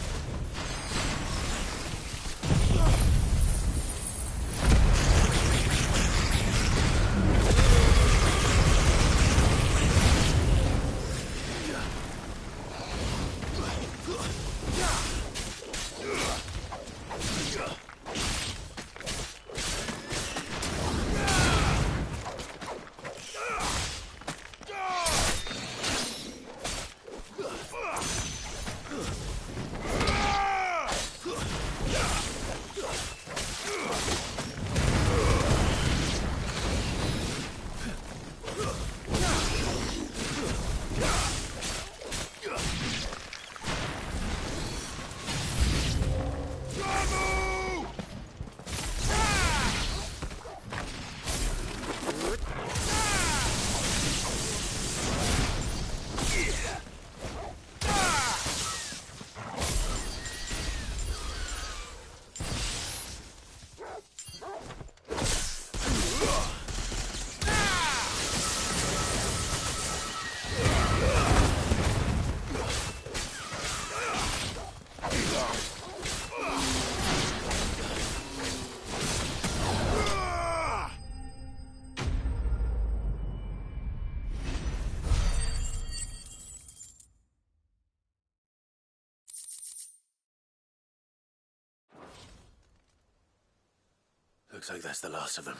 Looks like that's the last of them.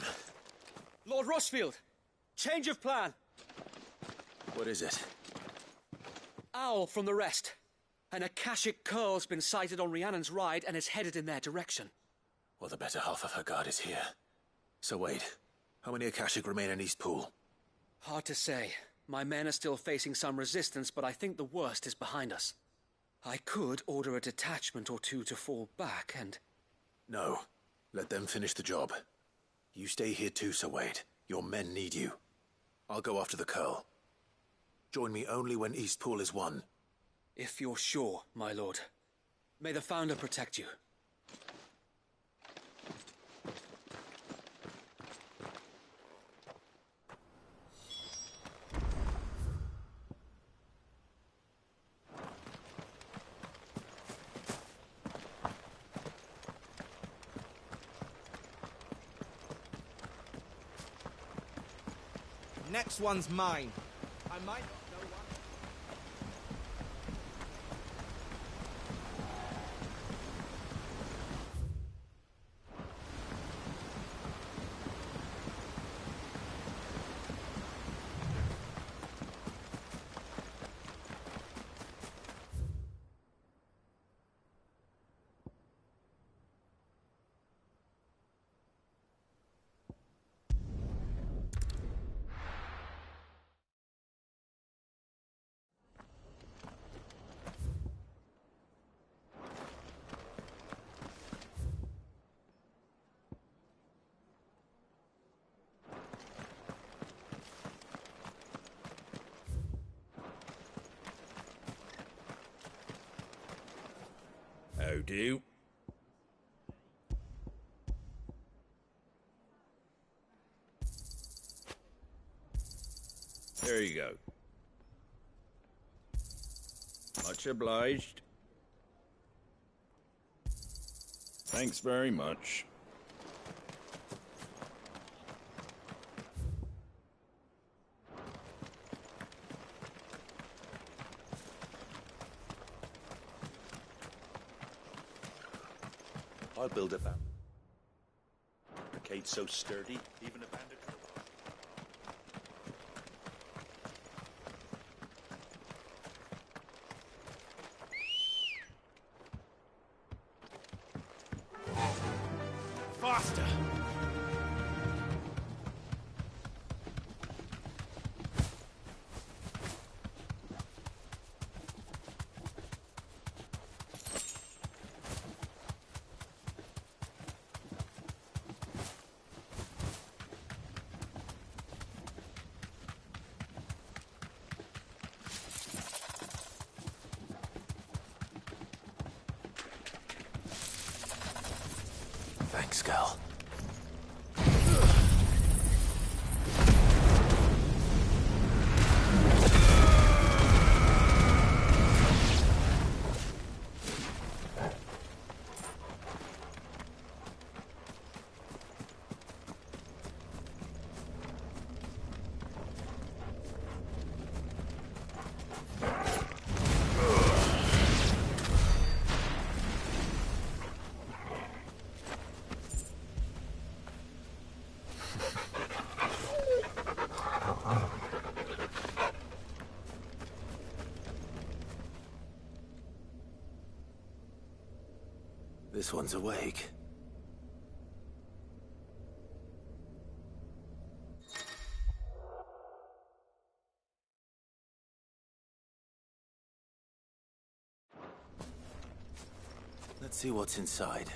Lord Rossfield! Change of plan! What is it? Owl from the rest. An Akashic Curl's been sighted on Rhiannon's ride and is headed in their direction. Well, the better half of her guard is here. So wait, how many Akashic remain in Eastpool? Hard to say. My men are still facing some resistance, but I think the worst is behind us. I could order a detachment or two to fall back and... No. Let them finish the job. You stay here too, Sir Wade. Your men need you. I'll go after the Curl. Join me only when Eastpool is won. If you're sure, my lord. May the Founder protect you. Next one's mine. I might not know one. How do? There you go. Much obliged. Thanks very much. I'll build it back. barricade so sturdy, even a bandit. Faster! Thanks, Gal. This one's awake. Let's see what's inside.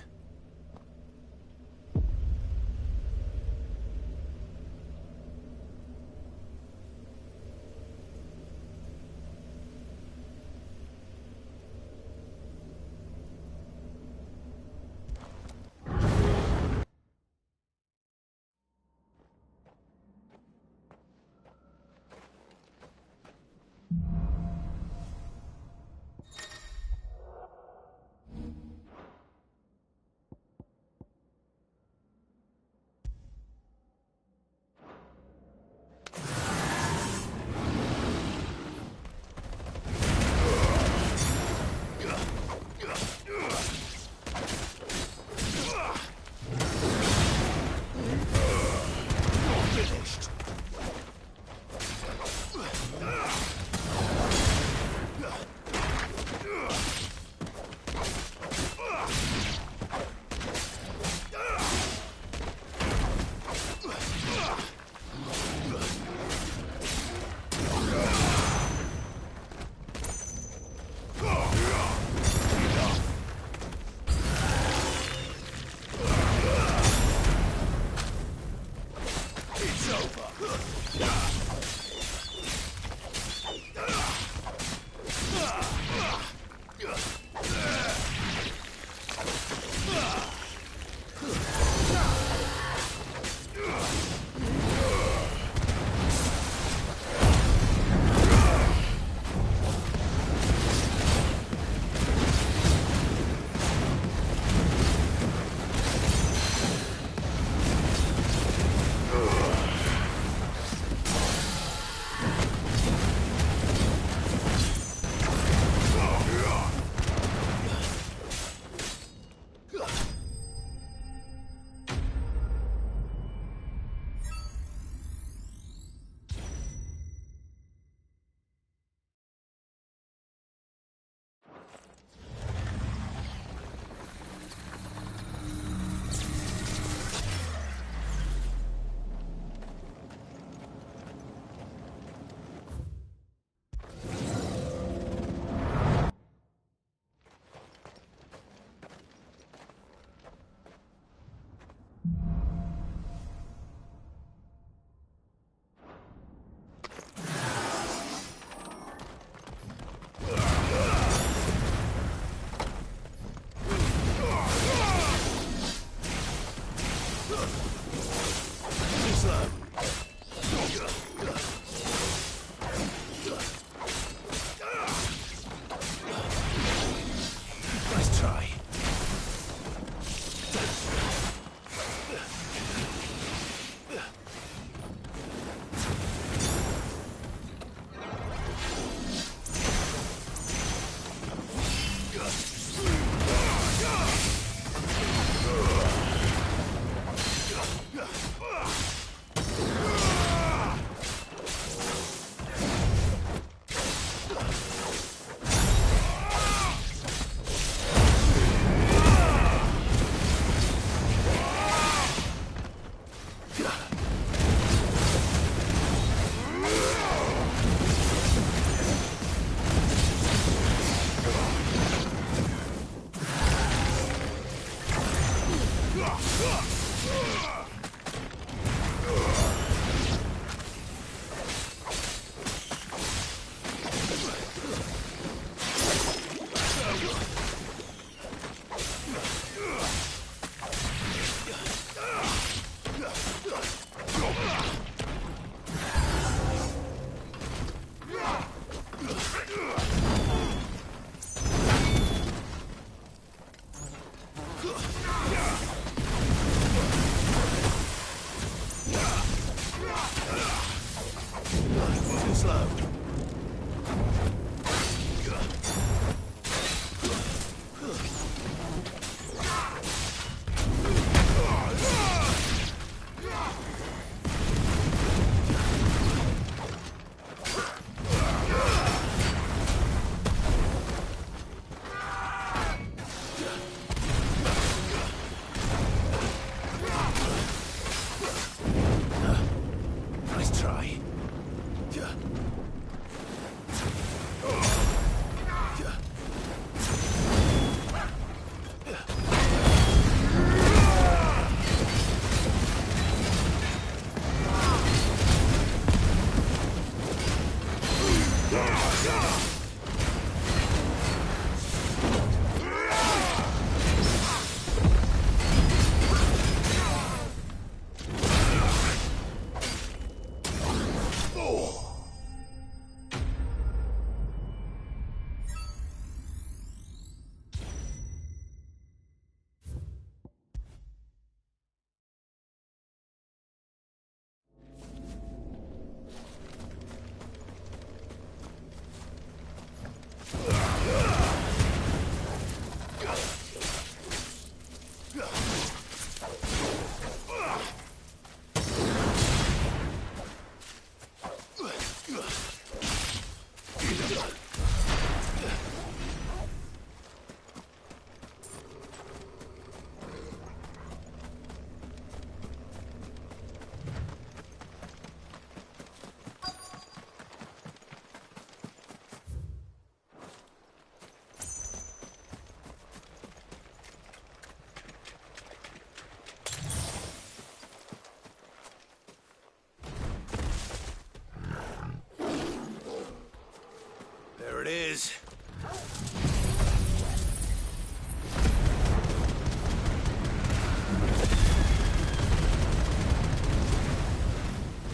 There it is.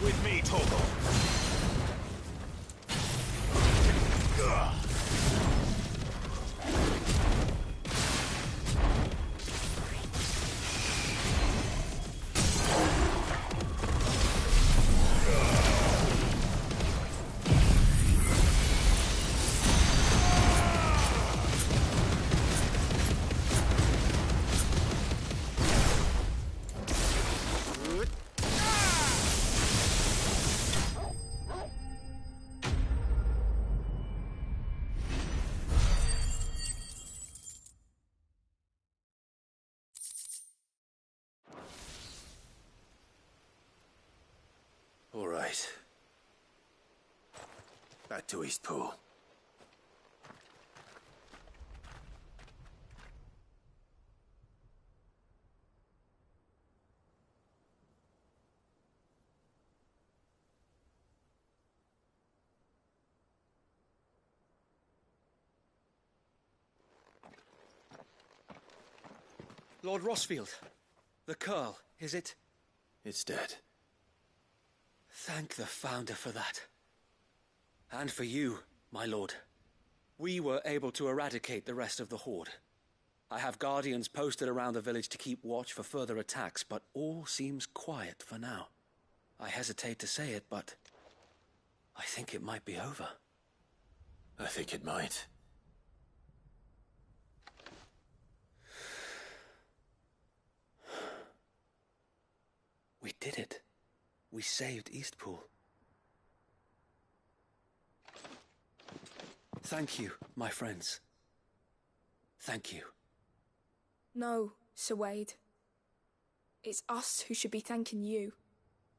With me, Torgal. All right. Back to Eastpool. Lord Rosfield, the Curl, is it? It's dead. Thank the Founder for that. And for you, my lord. We were able to eradicate the rest of the Horde. I have guardians posted around the village to keep watch for further attacks, but all seems quiet for now. I hesitate to say it, but I think it might be over. I think it might. We did it. We saved Eastpool. Thank you, my friends. Thank you. No, Sir Wade. It's us who should be thanking you.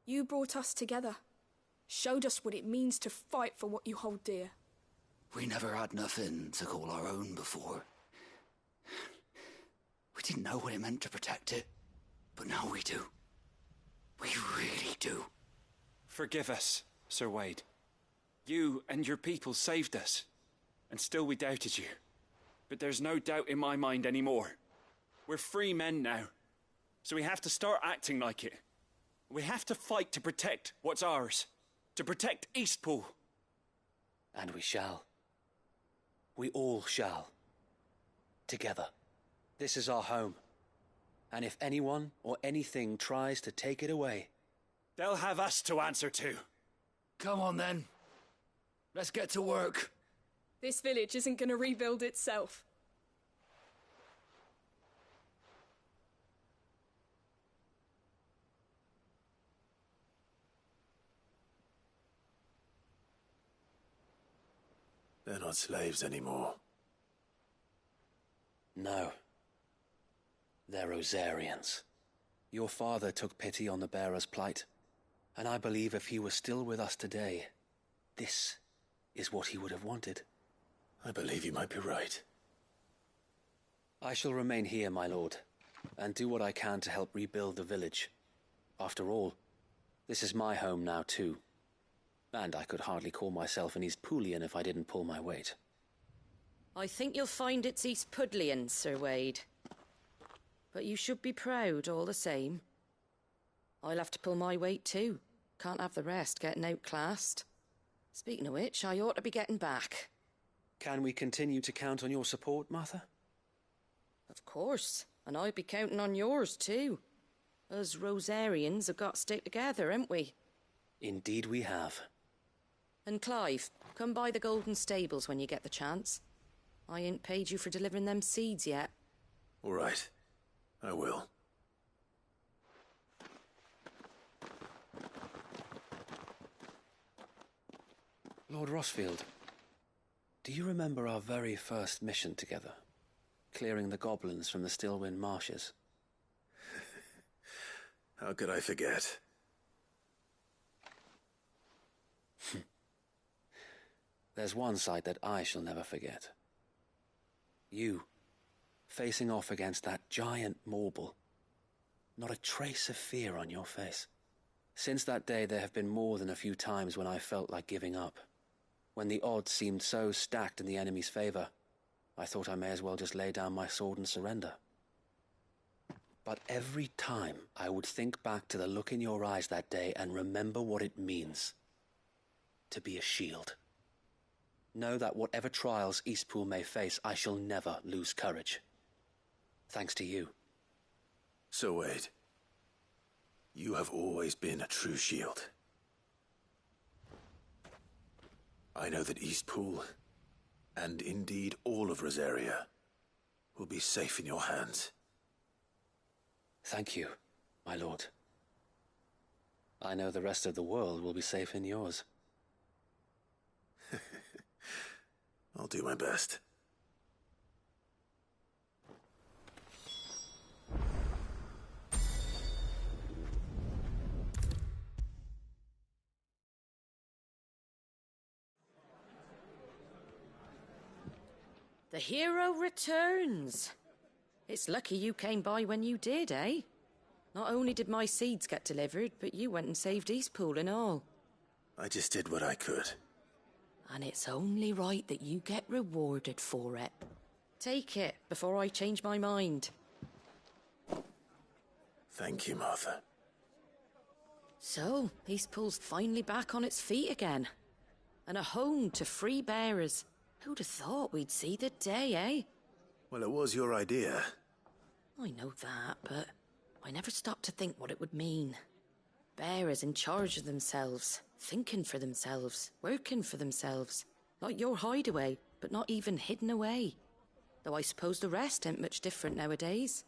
You brought us together. Showed us what it means to fight for what you hold dear. We never had nothing to call our own before. We didn't know what it meant to protect it. But now we do. We really do. Forgive us, Sir Wade. You and your people saved us, and still we doubted you. But there's no doubt in my mind anymore. We're free men now, so we have to start acting like it. We have to fight to protect what's ours, to protect Eastpool. And we shall. We all shall. Together. This is our home. And if anyone or anything tries to take it away, they'll have us to answer to. Come on then. Let's get to work. This village isn't going to rebuild itself. They're not slaves anymore. No. They're Rosarians. Your father took pity on the bearer's plight, and I believe if he was still with us today, this is what he would have wanted. I believe you might be right. I shall remain here, my lord, and do what I can to help rebuild the village. After all, this is my home now too. And I could hardly call myself an Eastpoolian if I didn't pull my weight. I think you'll find it's Eastpudlian, Sir Wade. But you should be proud all the same. I'll have to pull my weight too. Can't have the rest getting outclassed. Speaking of which, I ought to be getting back. Can we continue to count on your support, Martha? Of course, and I'll be counting on yours too. Us Rosarians have got to stick together, haven't we? Indeed we have. And Clive, come by the Golden Stables when you get the chance. I ain't paid you for delivering them seeds yet. All right. I will. Lord Rosfield, do you remember our very first mission together? Clearing the goblins from the Stillwind marshes? How could I forget? There's one sight that I shall never forget. You, facing off against that giant Morble. Not a trace of fear on your face. Since that day, there have been more than a few times when I felt like giving up. When the odds seemed so stacked in the enemy's favor, I thought I may as well just lay down my sword and surrender. But every time I would think back to the look in your eyes that day and remember what it means to be a shield. Know that whatever trials Eastpool may face, I shall never lose courage. Thanks to you. So Wade, you have always been a true shield. I know that Eastpool, and indeed all of Rosaria, will be safe in your hands. Thank you, my lord. I know the rest of the world will be safe in yours. I'll do my best. The hero returns. It's lucky you came by when you did, eh? Not only did my seeds get delivered, but you went and saved Eastpool and all. I just did what I could. And it's only right that you get rewarded for it. Take it before I change my mind. Thank you, Martha. So, Eastpool's finally back on its feet again. And a home to free bearers. Who'd have thought we'd see the day, eh? Well, it was your idea. I know that, but I never stopped to think what it would mean. Bearers in charge of themselves, thinking for themselves, working for themselves. Like your hideaway, but not even hidden away. Though I suppose the rest ain't much different nowadays.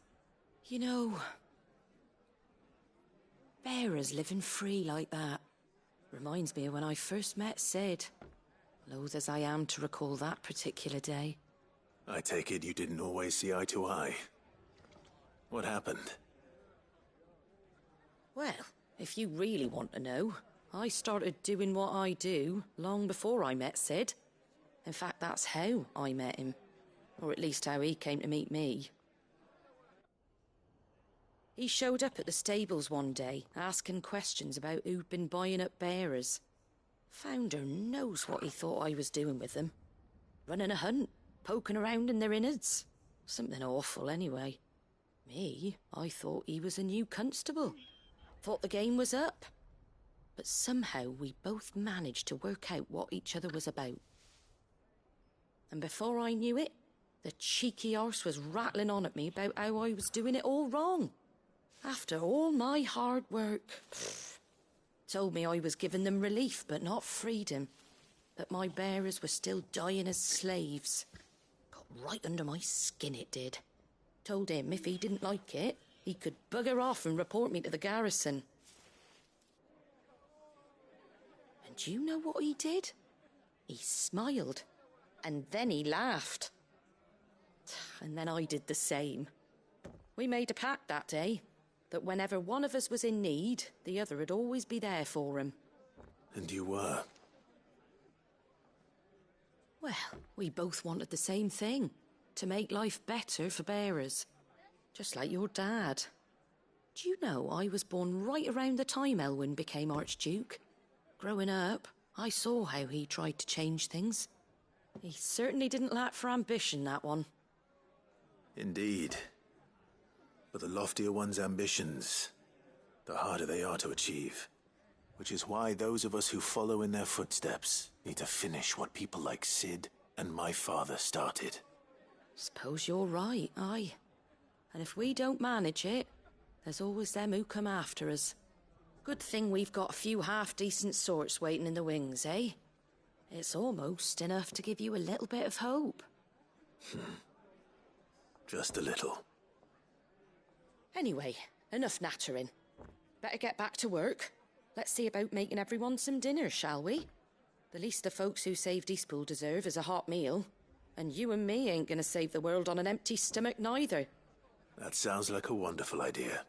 You know, bearers living free like that reminds me of when I first met Sid. Loath as I am to recall that particular day. I take it you didn't always see eye to eye. What happened? Well, if you really want to know, I started doing what I do long before I met Sid. In fact, that's how I met him. Or at least how he came to meet me. He showed up at the stables one day, asking questions about who'd been buying up bearers. Founder knows what he thought I was doing with them. Running a hunt, poking around in their innards. Something awful, anyway. Me, I thought he was a new constable. Thought the game was up. But somehow we both managed to work out what each other was about. And before I knew it, the cheeky arse was rattling on at me about how I was doing it all wrong. After all my hard work. Told me I was giving them relief, but not freedom. That my bearers were still dying as slaves. Got right under my skin, it did. Told him if he didn't like it, he could bugger off and report me to the garrison. And do you know what he did? He smiled. And then he laughed. And then I did the same. We made a pact that day, that whenever one of us was in need, the other would always be there for him. And you were? Well, we both wanted the same thing. To make life better for bearers. Just like your dad. Do you know I was born right around the time Elwyn became Archduke? Growing up, I saw how he tried to change things. He certainly didn't lack for ambition, that one. Indeed. But the loftier one's ambitions, the harder they are to achieve. Which is why those of us who follow in their footsteps need to finish what people like Cid and my father started. Suppose you're right, aye. And if we don't manage it, there's always them who come after us. Good thing we've got a few half-decent sorts waiting in the wings, eh? It's almost enough to give you a little bit of hope. Just a little. Anyway, enough nattering. Better get back to work. Let's see about making everyone some dinner, shall we? The least the folks who saved Eastpool deserve is a hot meal. And you and me ain't gonna save the world on an empty stomach neither. That sounds like a wonderful idea.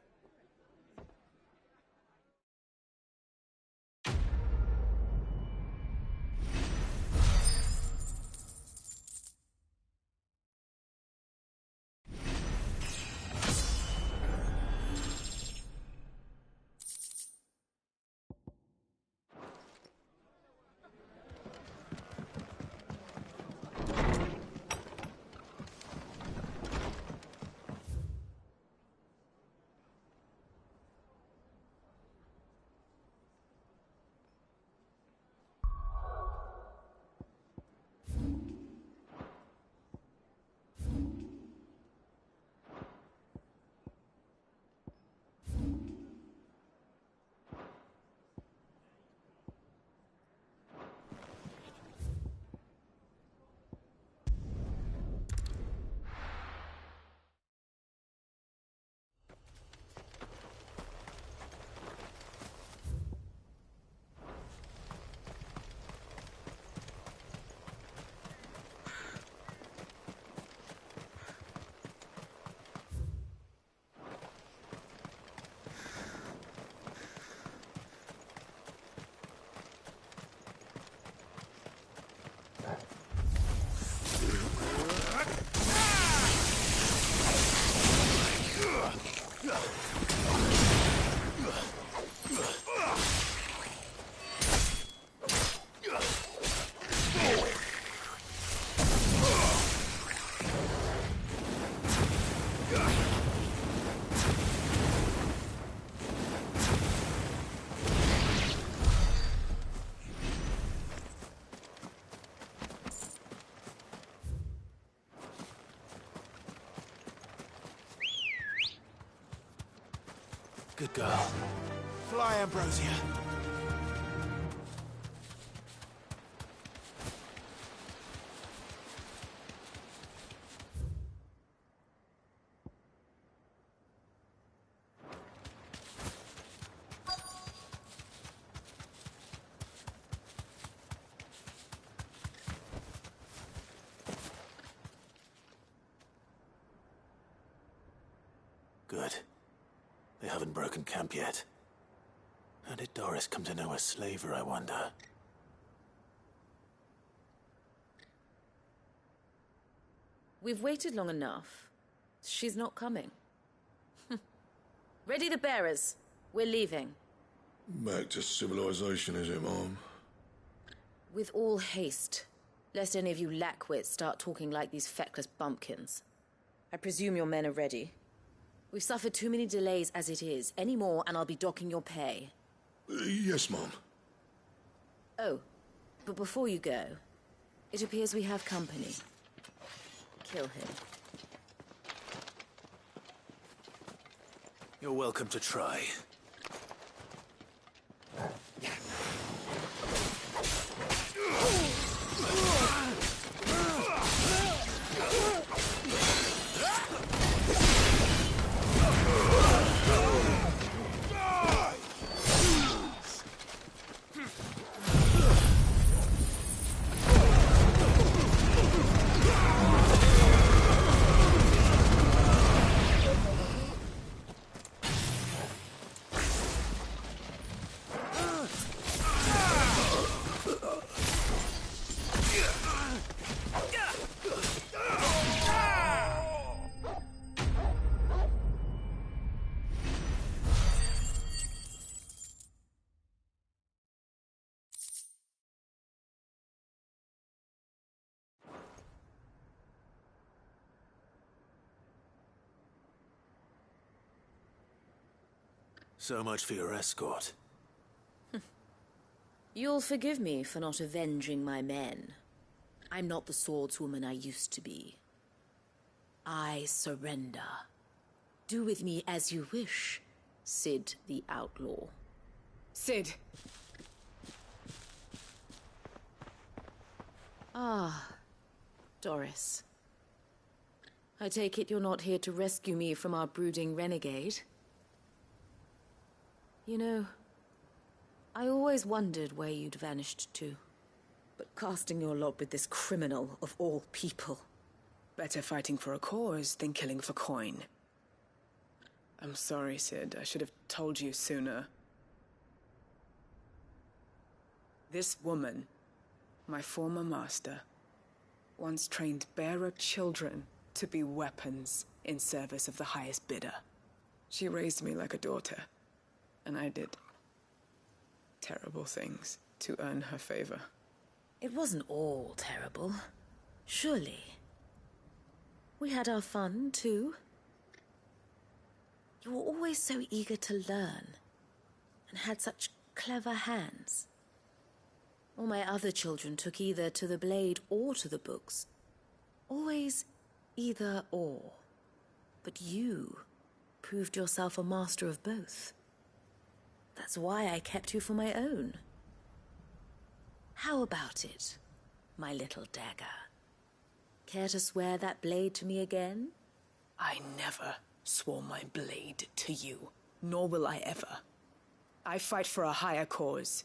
Good girl. Fly, Ambrosia. Good. They haven't broken camp yet. How did Doris come to know a slaver, I wonder? We've waited long enough. She's not coming. Ready the bearers. We're leaving. Back to civilization, is it, Mom? With all haste, lest any of you lackwits start talking like these feckless bumpkins. I presume your men are ready. We've suffered too many delays as it is. Any more, and I'll be docking your pay. Yes, Mom. Oh, but before you go, it appears we have company. Kill him. You're welcome to try. So much for your escort. You'll forgive me for not avenging my men. I'm not the swordswoman I used to be. I surrender. Do with me as you wish, Cid the Outlaw. Cid! Ah, Doris. I take it you're not here to rescue me from our brooding renegade? You know, I always wondered where you'd vanished to. But casting your lot with this criminal of all people... Better fighting for a cause than killing for coin. I'm sorry, Cid. I should have told you sooner. This woman, my former master, once trained bearer children to be weapons in service of the highest bidder. She raised me like a daughter. And I did terrible things to earn her favor. It wasn't all terrible, surely. We had our fun, too. You were always so eager to learn, and had such clever hands. All my other children took either to the blade or to the books. Always either or. But you proved yourself a master of both. That's why I kept you for my own. How about it, my little dagger? Care to swear that blade to me again? I never swore my blade to you, nor will I ever. I fight for a higher cause,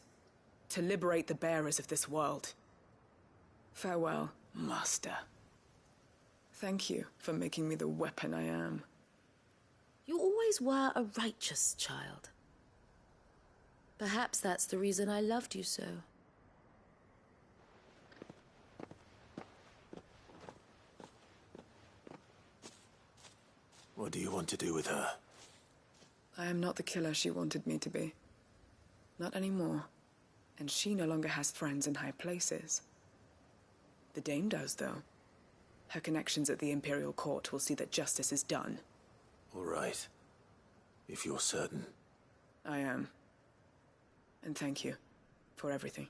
to liberate the bearers of this world. Farewell, Master. Thank you for making me the weapon I am. You always were a righteous child. Perhaps that's the reason I loved you so. What do you want to do with her? I am not the killer she wanted me to be. Not anymore. And she no longer has friends in high places. The Dame does, though. Her connections at the Imperial Court will see that justice is done. All right. If you're certain. I am. And thank you for everything.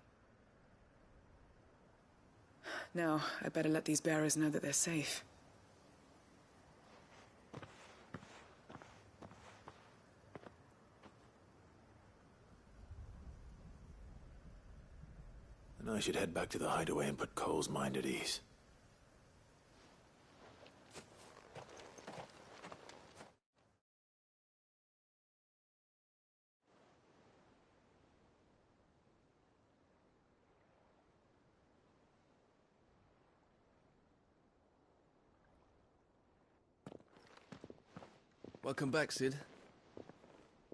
Now, I better let these bearers know that they're safe. And I should head back to the hideaway and put Cole's mind at ease. Welcome back, Cid.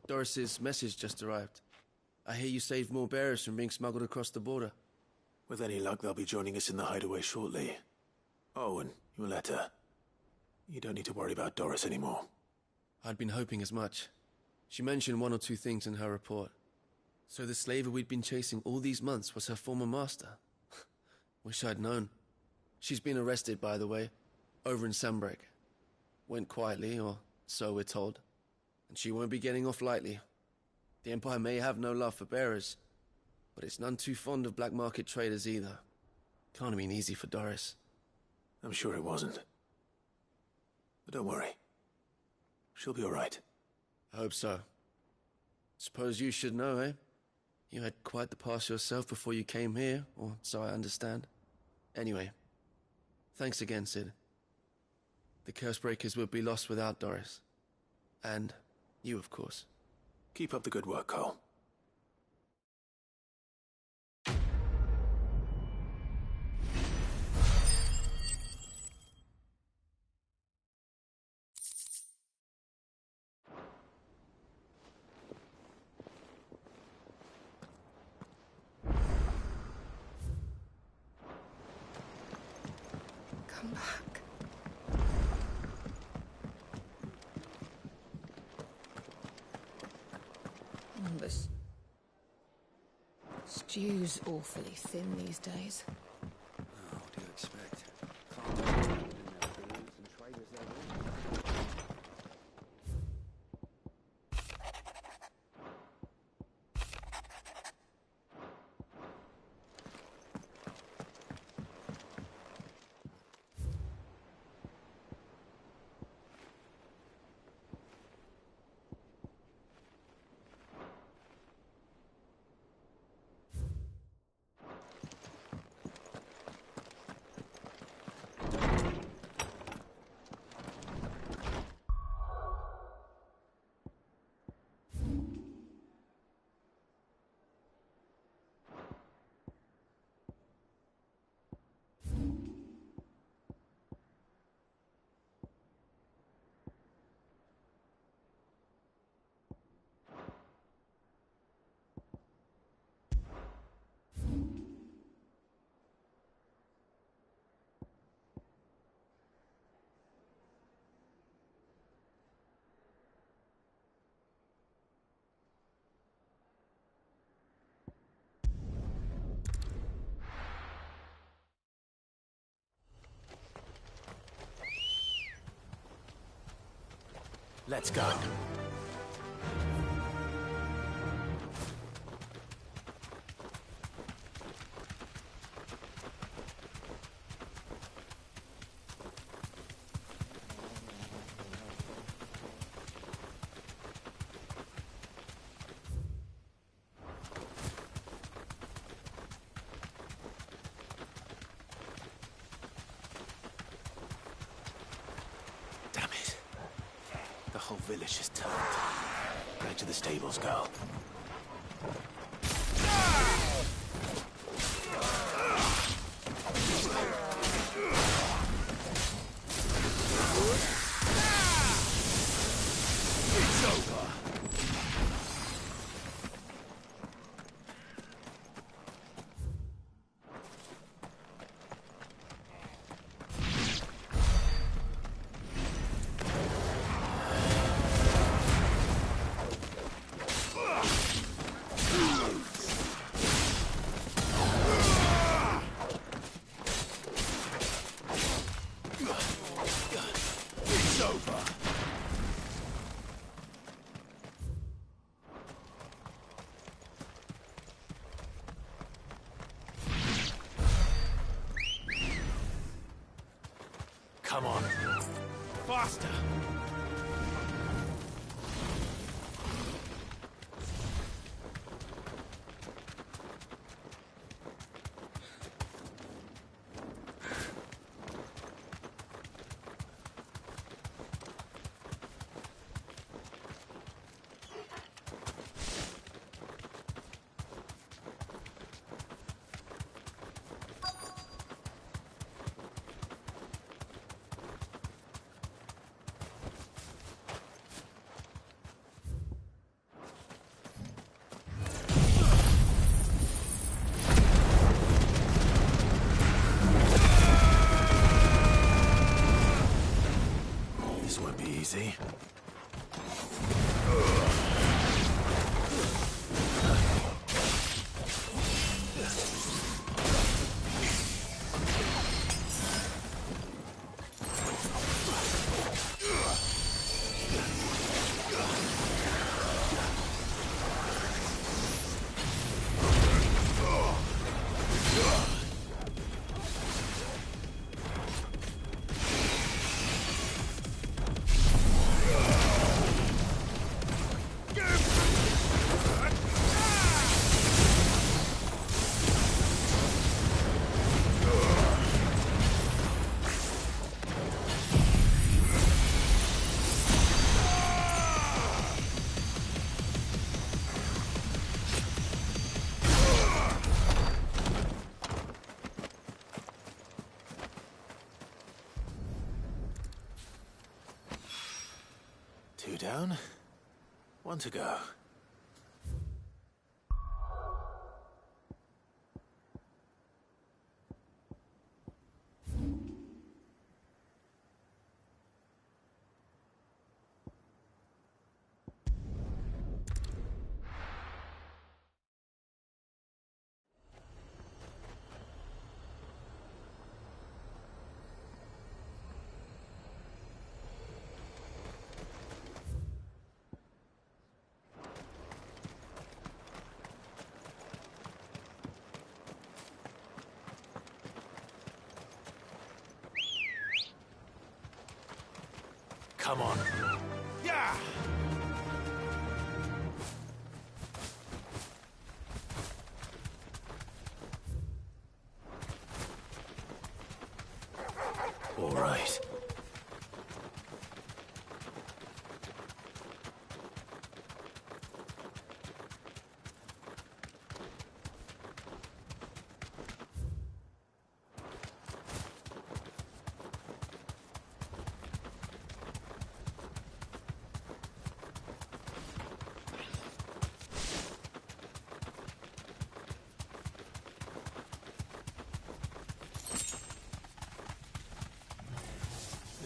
Doris's message just arrived. I hear you saved more bearers from being smuggled across the border. With any luck, they'll be joining us in the hideaway shortly. Oh, and your letter. You don't need to worry about Doris anymore. I'd been hoping as much. She mentioned one or two things in her report. So the slaver we'd been chasing all these months was her former master. Wish I'd known. She's been arrested, by the way, over in Sanbreque. Went quietly, or so we're told. And she won't be getting off lightly. The Empire may have no love for bearers, but it's none too fond of black market traders either. Can't have been easy for Doris. I'm sure it wasn't. But don't worry. She'll be all right. I hope so. Suppose you should know, eh? You had quite the past yourself before you came here, or so I understand. Anyway, thanks again, Cid. The Cursebreakers would be lost without Doris. And you, of course. Keep up the good work, Cole. Come back. This stew's awfully thin these days. Oh, what do you expect? Farmers in their fields and traders their wages. Let's go. The whole village is turned. Back to the stables, girl. It's over. Come on. Faster! This won't be easy. down. One to go. Come on. Yeah! All right.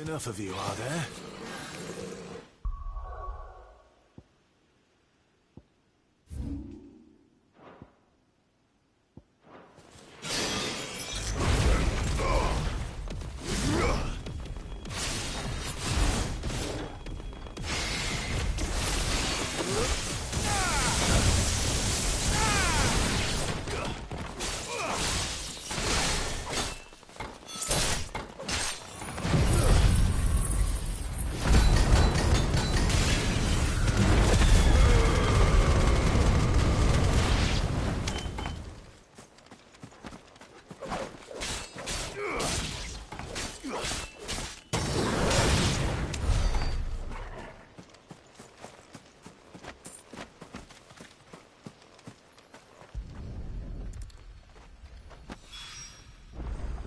Enough of you, are there?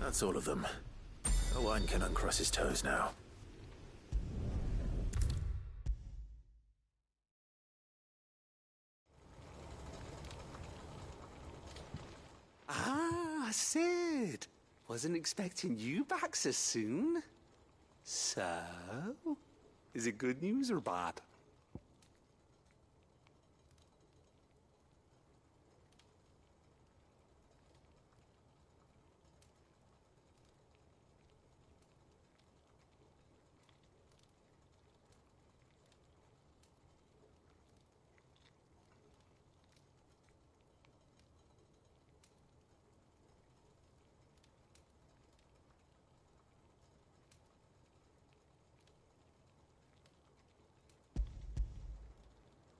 That's all of them. Owain can uncross his toes now. Ah, Sid. Wasn't expecting you back so soon. So, is it good news or bad?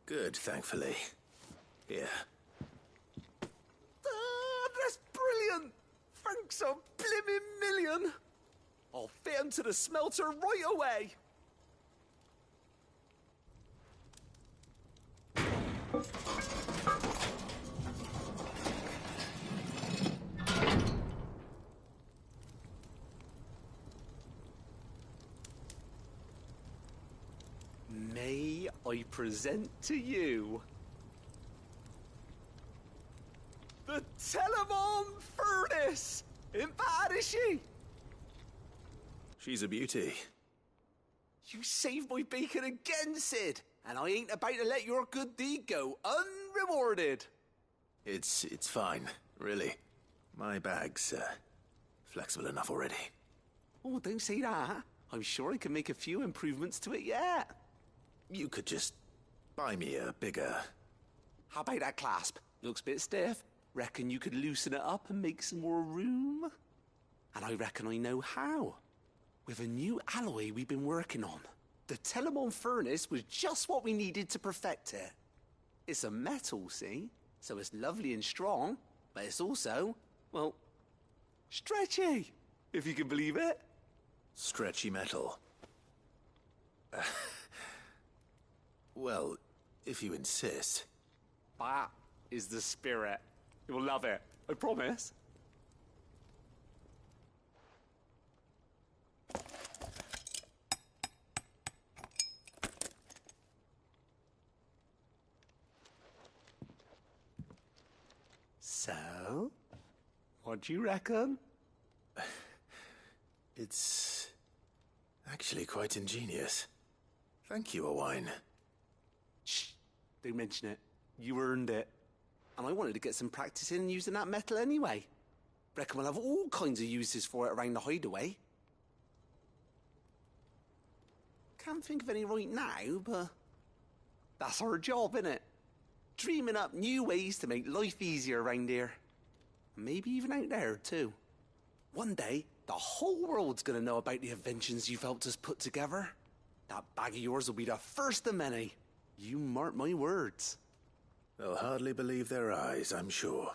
Good, thankfully. Here. Ah, that's brilliant! Thanks a blimmin' million! I'll fit 'em to the smelter right away! May I present to you the Telemon Furnace! Ain't bad, is she? She's a beauty. You saved my bacon again, Sid, and I ain't about to let your good deed go unrewarded. It's fine, really. My bag's flexible enough already. Oh, don't say that. I'm sure I can make a few improvements to it yet. You could just buy me a bigger... How about that clasp? Looks a bit stiff. Reckon you could loosen it up and make some more room? And I reckon I know how. With a new alloy we've been working on. The Telemon Furnace was just what we needed to perfect it. It's a metal, see? So it's lovely and strong, but it's also, well, stretchy, if you can believe it. Stretchy metal. Well, if you insist. That is the spirit. You'll love it, I promise. So, what do you reckon? It's actually quite ingenious. Thank you, Owain. Shh, don't mention it. You earned it. And I wanted to get some practice in using that metal anyway. Reckon we'll have all kinds of uses for it around the hideaway. Can't think of any right now, but that's our job, innit? Dreaming up new ways to make life easier around here. And maybe even out there, too. One day, the whole world's gonna know about the inventions you've helped us put together. That bag of yours will be the first of many. You mark my words. They'll hardly believe their eyes, I'm sure.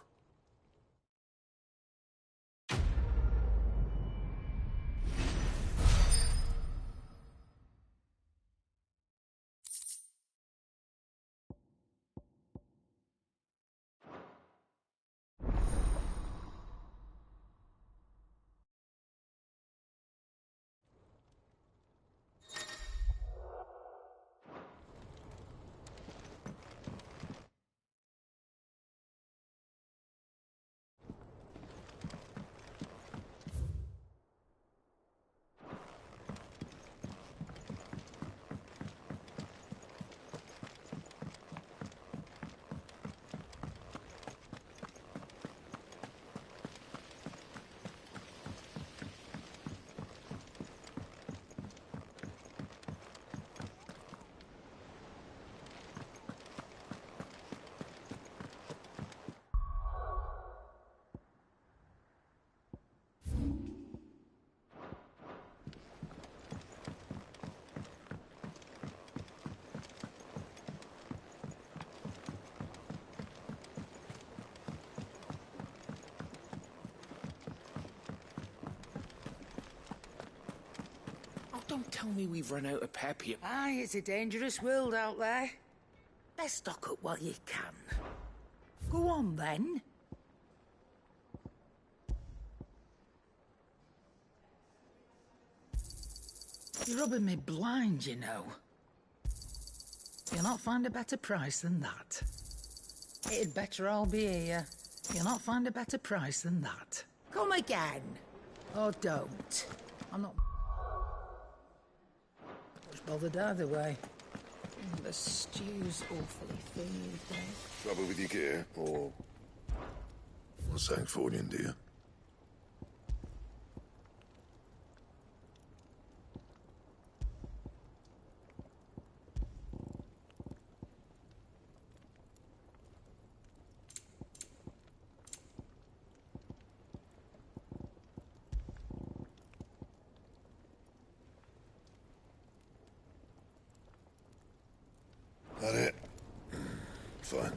Don't tell me we've run out of pep here. Aye, it's a dangerous world out there. Best stock up while you can. Go on, then. You're rubbing me blind, you know. You'll not find a better price than that. It'd better all be here. You'll not find a better price than that. Come again. Or don't. I'm not bothered either way. The stew's awfully thin these days. Trouble with your gear, or something falling, dear? That it? Fine.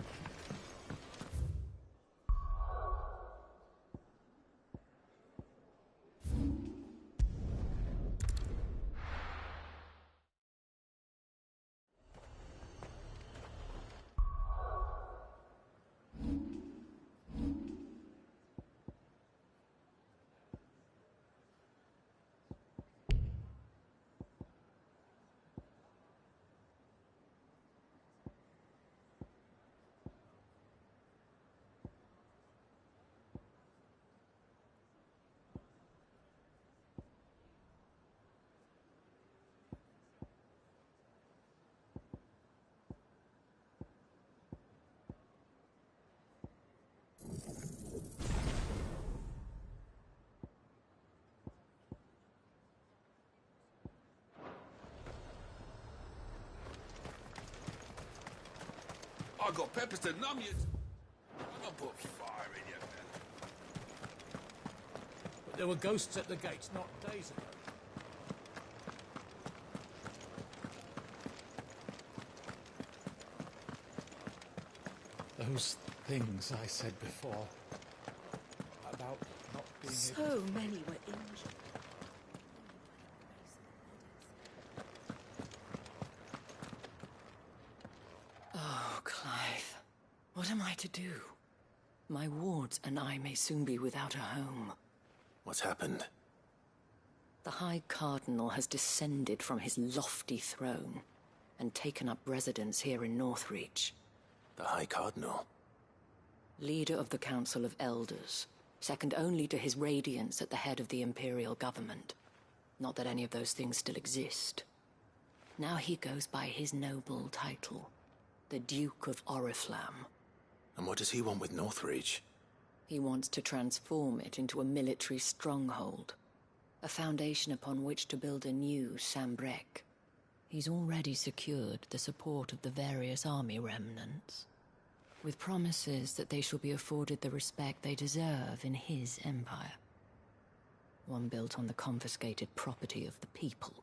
I got peppers to numb you. I'm gonna put fire in you, man. But there were ghosts at the gates not days ago. Those things I said before about not being So many were injured. Oh, Clive. What am I to do? My wards and I may soon be without a home. What's happened? The High Cardinal has descended from his lofty throne and taken up residence here in Northreach. The High Cardinal? Leader of the Council of Elders, second only to his Radiance at the head of the Imperial government. Not that any of those things still exist. Now he goes by his noble title, the Duke of Oriflamme. And what does he want with Northreach? He wants to transform it into a military stronghold, a foundation upon which to build a new Sanbreque. He's already secured the support of the various army remnants, with promises that they shall be afforded the respect they deserve in his empire. One built on the confiscated property of the people.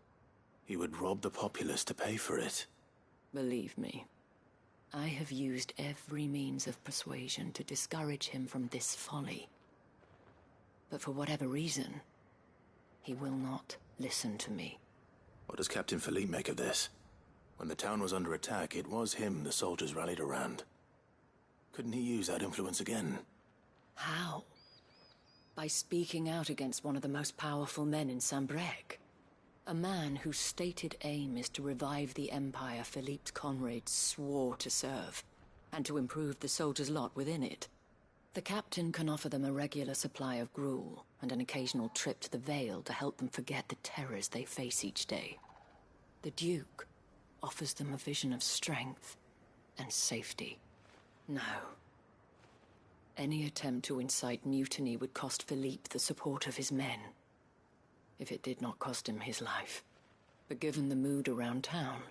He would rob the populace to pay for it. Believe me, I have used every means of persuasion to discourage him from this folly. But for whatever reason, he will not listen to me. What does Captain Philippe make of this? When the town was under attack, it was him the soldiers rallied around. Couldn't he use that influence again? How? By speaking out against one of the most powerful men in Sanbreque. A man whose stated aim is to revive the empire Philippe's comrades swore to serve, and to improve the soldiers' lot within it. The captain can offer them a regular supply of gruel, and an occasional trip to the Vale to help them forget the terrors they face each day. The Duke offers them a vision of strength and safety. No. Any attempt to incite mutiny would cost Philippe the support of his men, if it did not cost him his life. But given the mood around town,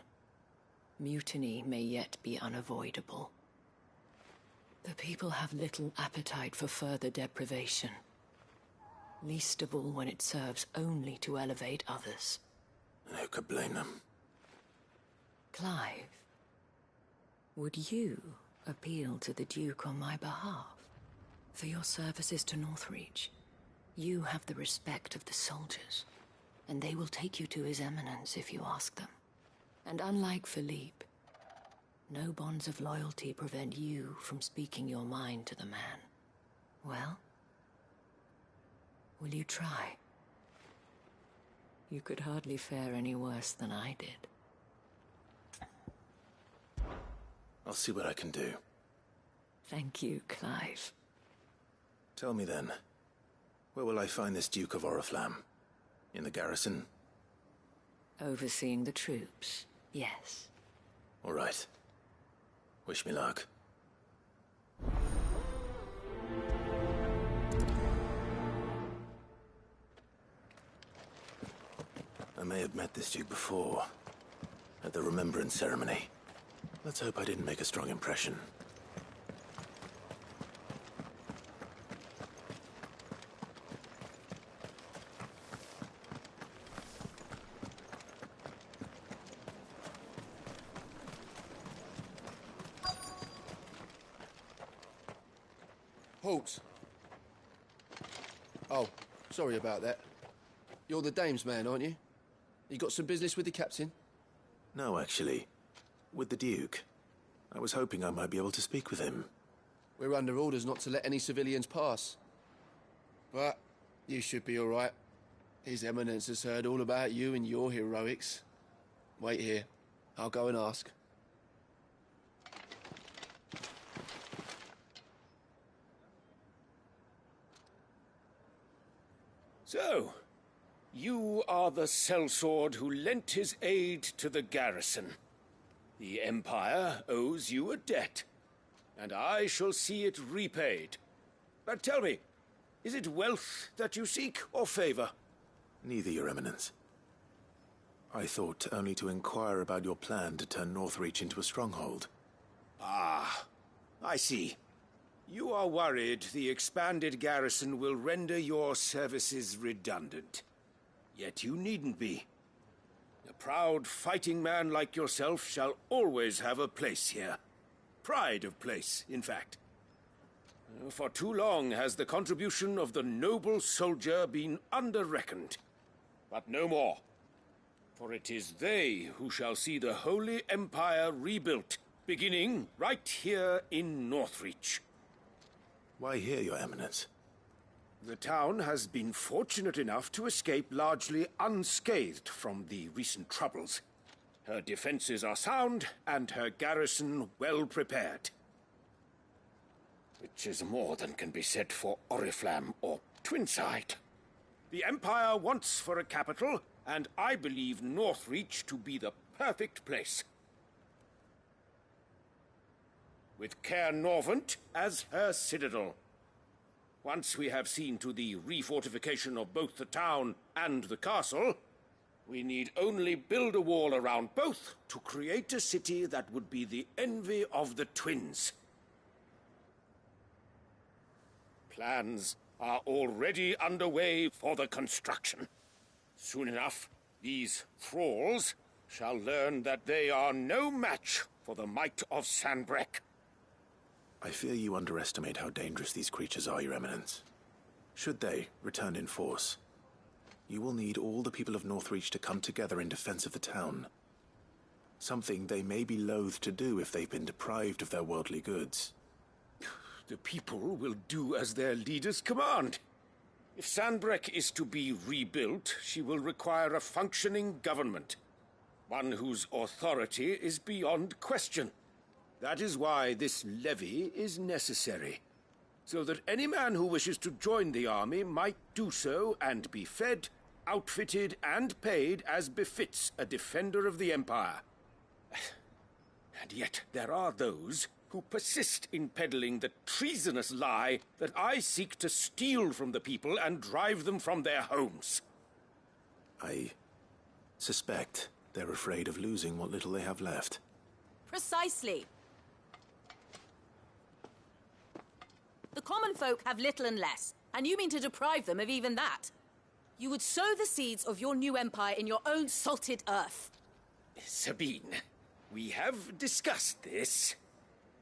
mutiny may yet be unavoidable. The people have little appetite for further deprivation, least of all when it serves only to elevate others. And who could blame them? Clive, would you appeal to the Duke on my behalf? For your services to Northreach, you have the respect of the soldiers, and they will take you to His Eminence if you ask them. And unlike Philippe, no bonds of loyalty prevent you from speaking your mind to the man. Well, will you try? You could hardly fare any worse than I did. I'll see what I can do. Thank you, Clive. Tell me then, where will I find this Duke of Oriflamme? In the garrison? Overseeing the troops, yes. All right. Wish me luck. I may have met this Duke before, at the Remembrance Ceremony. Let's hope I didn't make a strong impression. Halt! Oh, sorry about that. You're the dame's man, aren't you? You got some business with the captain? No, actually. With the Duke. I was hoping I might be able to speak with him. We're under orders not to let any civilians pass. But you should be all right. His Eminence has heard all about you and your heroics. Wait here. I'll go and ask. So, you are the sellsword who lent his aid to the garrison. The Empire owes you a debt, and I shall see it repaid. But tell me, is it wealth that you seek, or favor? Neither, Your Eminence. I thought only to inquire about your plan to turn Northreach into a stronghold. Ah, I see. You are worried the expanded garrison will render your services redundant. Yet you needn't be. A proud fighting man like yourself shall always have a place here. Pride of place, in fact. For too long has the contribution of the noble soldier been under-reckoned. But no more. For it is they who shall see the Holy Empire rebuilt, beginning right here in Northreach. Why here, Your Eminence? The town has been fortunate enough to escape largely unscathed from the recent troubles. Her defenses are sound, and her garrison well prepared. which is more than can be said for Oriflamme or Twinside. The Empire wants for a capital, and I believe Northreach to be the perfect place. With Caer Norvent as her citadel. Once we have seen to the refortification of both the town and the castle, we need only build a wall around both to create a city that would be the envy of the twins. Plans are already underway for the construction. Soon enough, these thralls shall learn that they are no match for the might of Sanbreque. I fear you underestimate how dangerous these creatures are, Your Eminence. Should they return in force, you will need all the people of Northreach to come together in defense of the town. Something they may be loath to do if they've been deprived of their worldly goods. The people will do as their leaders command. If Sanbreque is to be rebuilt, she will require a functioning government. One whose authority is beyond question. That is why this levy is necessary. So that any man who wishes to join the army might do so and be fed, outfitted, and paid as befits a defender of the Empire. And yet there are those who persist in peddling the treasonous lie that I seek to steal from the people and drive them from their homes. I suspect they're afraid of losing what little they have left. Precisely. The common folk have little and less, and you mean to deprive them of even that. You would sow the seeds of your new empire in your own salted earth. Sabine, we have discussed this.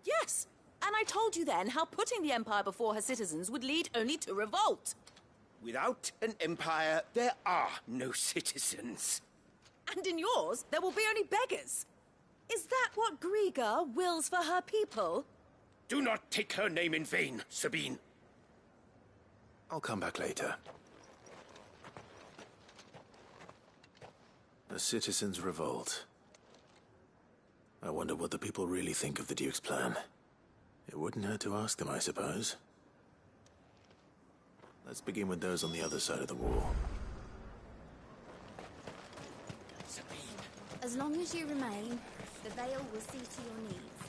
Yes, and I told you then how putting the empire before her citizens would lead only to revolt. Without an empire, there are no citizens. And in yours, there will be only beggars. Is that what Griga wills for her people? Do not take her name in vain, Sabine. I'll come back later. A citizens' revolt. I wonder what the people really think of the Duke's plan. It wouldn't hurt to ask them, I suppose. Let's begin with those on the other side of the wall. As long as you remain, the Vale will see to your needs.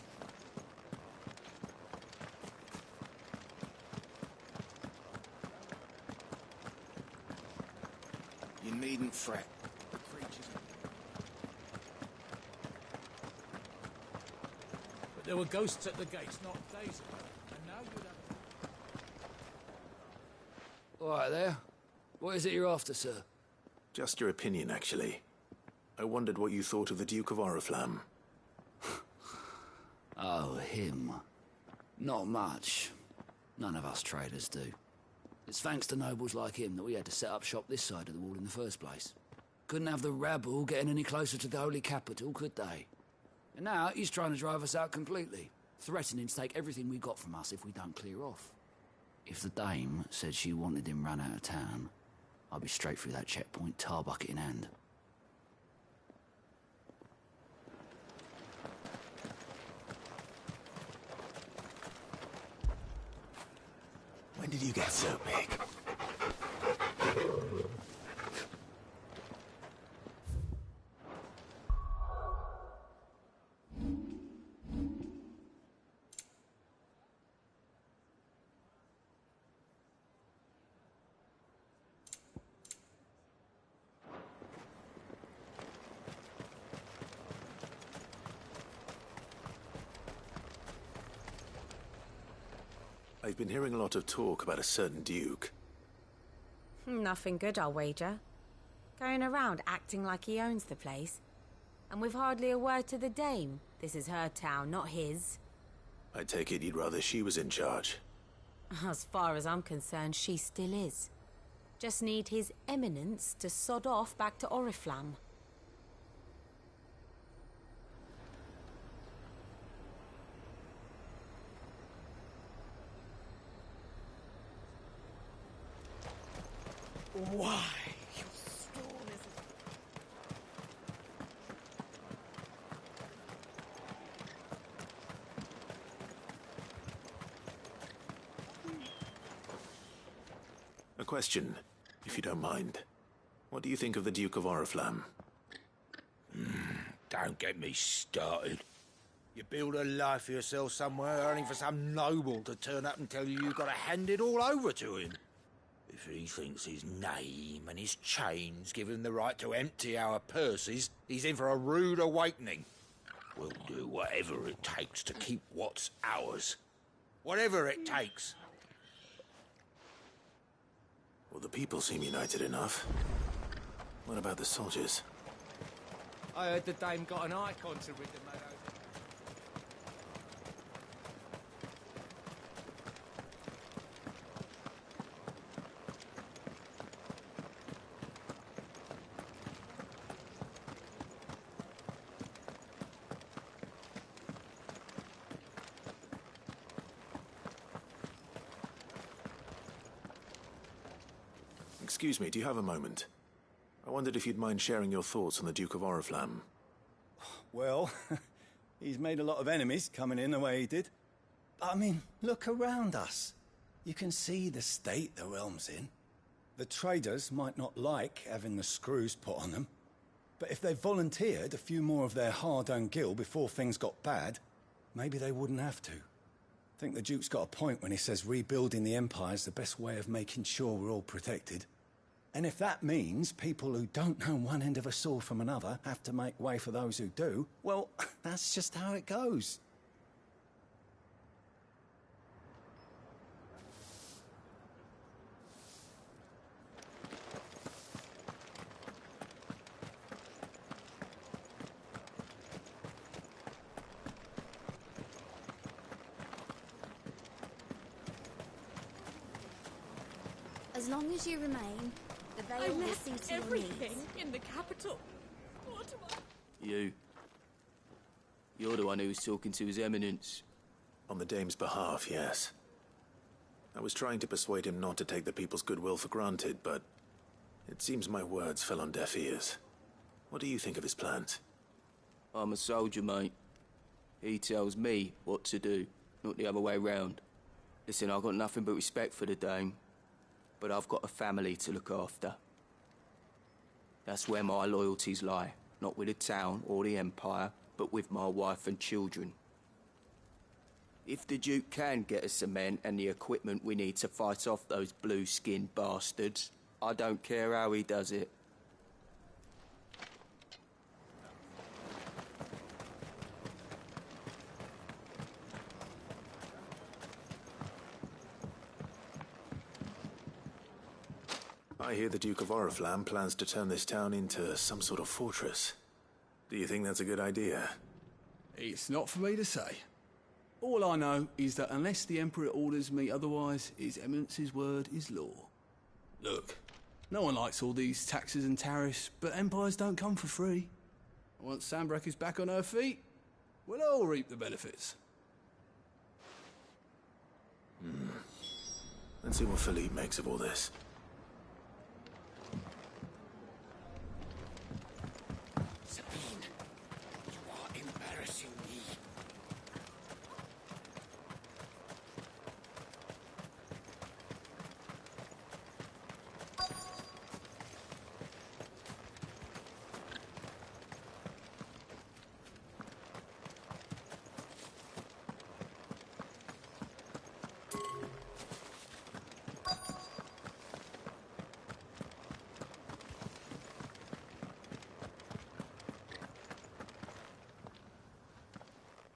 You needn't fret. The creatures But there were ghosts at the gates not days ago, and now you'd have... All right there. What is it you're after, sir? Just your opinion, actually. I wondered what you thought of the Duke of Oriflamme. Oh, him. Not much. None of us traders do. It's thanks to nobles like him that we had to set up shop this side of the wall in the first place. Couldn't have the rabble getting any closer to the holy capital, could they? And now he's trying to drive us out completely, threatening to take everything we got from us if we don't clear off. If the dame said she wanted him run out of town, I'd be straight through that checkpoint, tar bucket in hand. When did you get so big? I've been hearing a lot of talk about a certain duke. Nothing good, I'll wager. Going around acting like he owns the place. And with hardly a word to the dame. This is her town, not his. I take it you'd rather she was in charge. As far as I'm concerned, she still is. Just need his eminence to sod off back to Oriflamme. Why? question, if you don't mind. What do you think of the Duke of Oriflamme? Don't get me started. You build a life for yourself somewhere, only for some noble to turn up and tell you you've got to hand it all over to him. If he thinks his name and his chains give him the right to empty our purses, he's in for a rude awakening. We'll do whatever it takes to keep what's ours. Whatever it takes. Well, the people seem united enough. What about the soldiers? I heard the dame got an icon to rid the meadow. Excuse me, do you have a moment? I wondered if you'd mind sharing your thoughts on the Duke of Oriflamme. Well, he's made a lot of enemies coming in the way he did. But I mean, look around us. You can see the state the realm's in. The traders might not like having the screws put on them, but if they volunteered a few more of their hard-earned gil before things got bad, maybe they wouldn't have to. I think the Duke's got a point when he says rebuilding the Empire's the best way of making sure we're all protected. And if that means people who don't know one end of a sword from another have to make way for those who do, well, that's just how it goes. As long as you remain, the Veil will see to your everything needs. in the capital. What am I? You're the one who was talking to His Eminence. On the dame's behalf, yes. I was trying to persuade him not to take the people's goodwill for granted, but it seems my words fell on deaf ears. What do you think of his plans? I'm a soldier, mate. He tells me what to do, not the other way round. Listen, I've got nothing but respect for the dame, but I've got a family to look after. That's where my loyalties lie, not with the town or the Empire, but with my wife and children. If the Duke can get us the men and the equipment we need to fight off those blue-skinned bastards, I don't care how he does it. I hear the Duke of Oriflamme plans to turn this town into some sort of fortress. Do you think that's a good idea? It's not for me to say. All I know is that unless the Emperor orders me otherwise, His Eminence's word is law. Look, no one likes all these taxes and tariffs, but empires don't come for free. Once Sanbreque is back on her feet, we'll all reap the benefits. Let's see what Philippe makes of all this. Sabine, you are embarrassing me.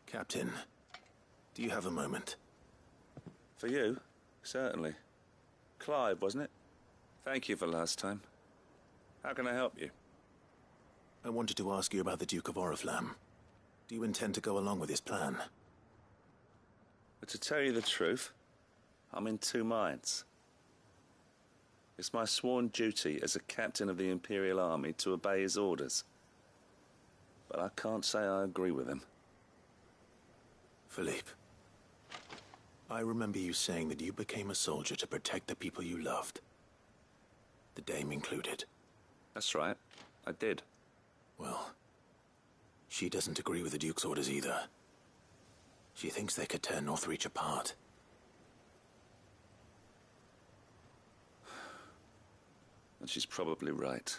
Captain, do you have a moment? For you? Certainly. Clive, wasn't it? Thank you for last time. How can I help you? I wanted to ask you about the Duke of Oriflamme. Do you intend to go along with his plan? But to tell you the truth, I'm in two minds. It's my sworn duty as a captain of the Imperial Army to obey his orders. But I can't say I agree with him. Philippe, I remember you saying that you became a soldier to protect the people you loved. The Dame included. That's right. I did. Well, she doesn't agree with the Duke's orders either. She thinks they could tear Northreach apart. and she's probably right.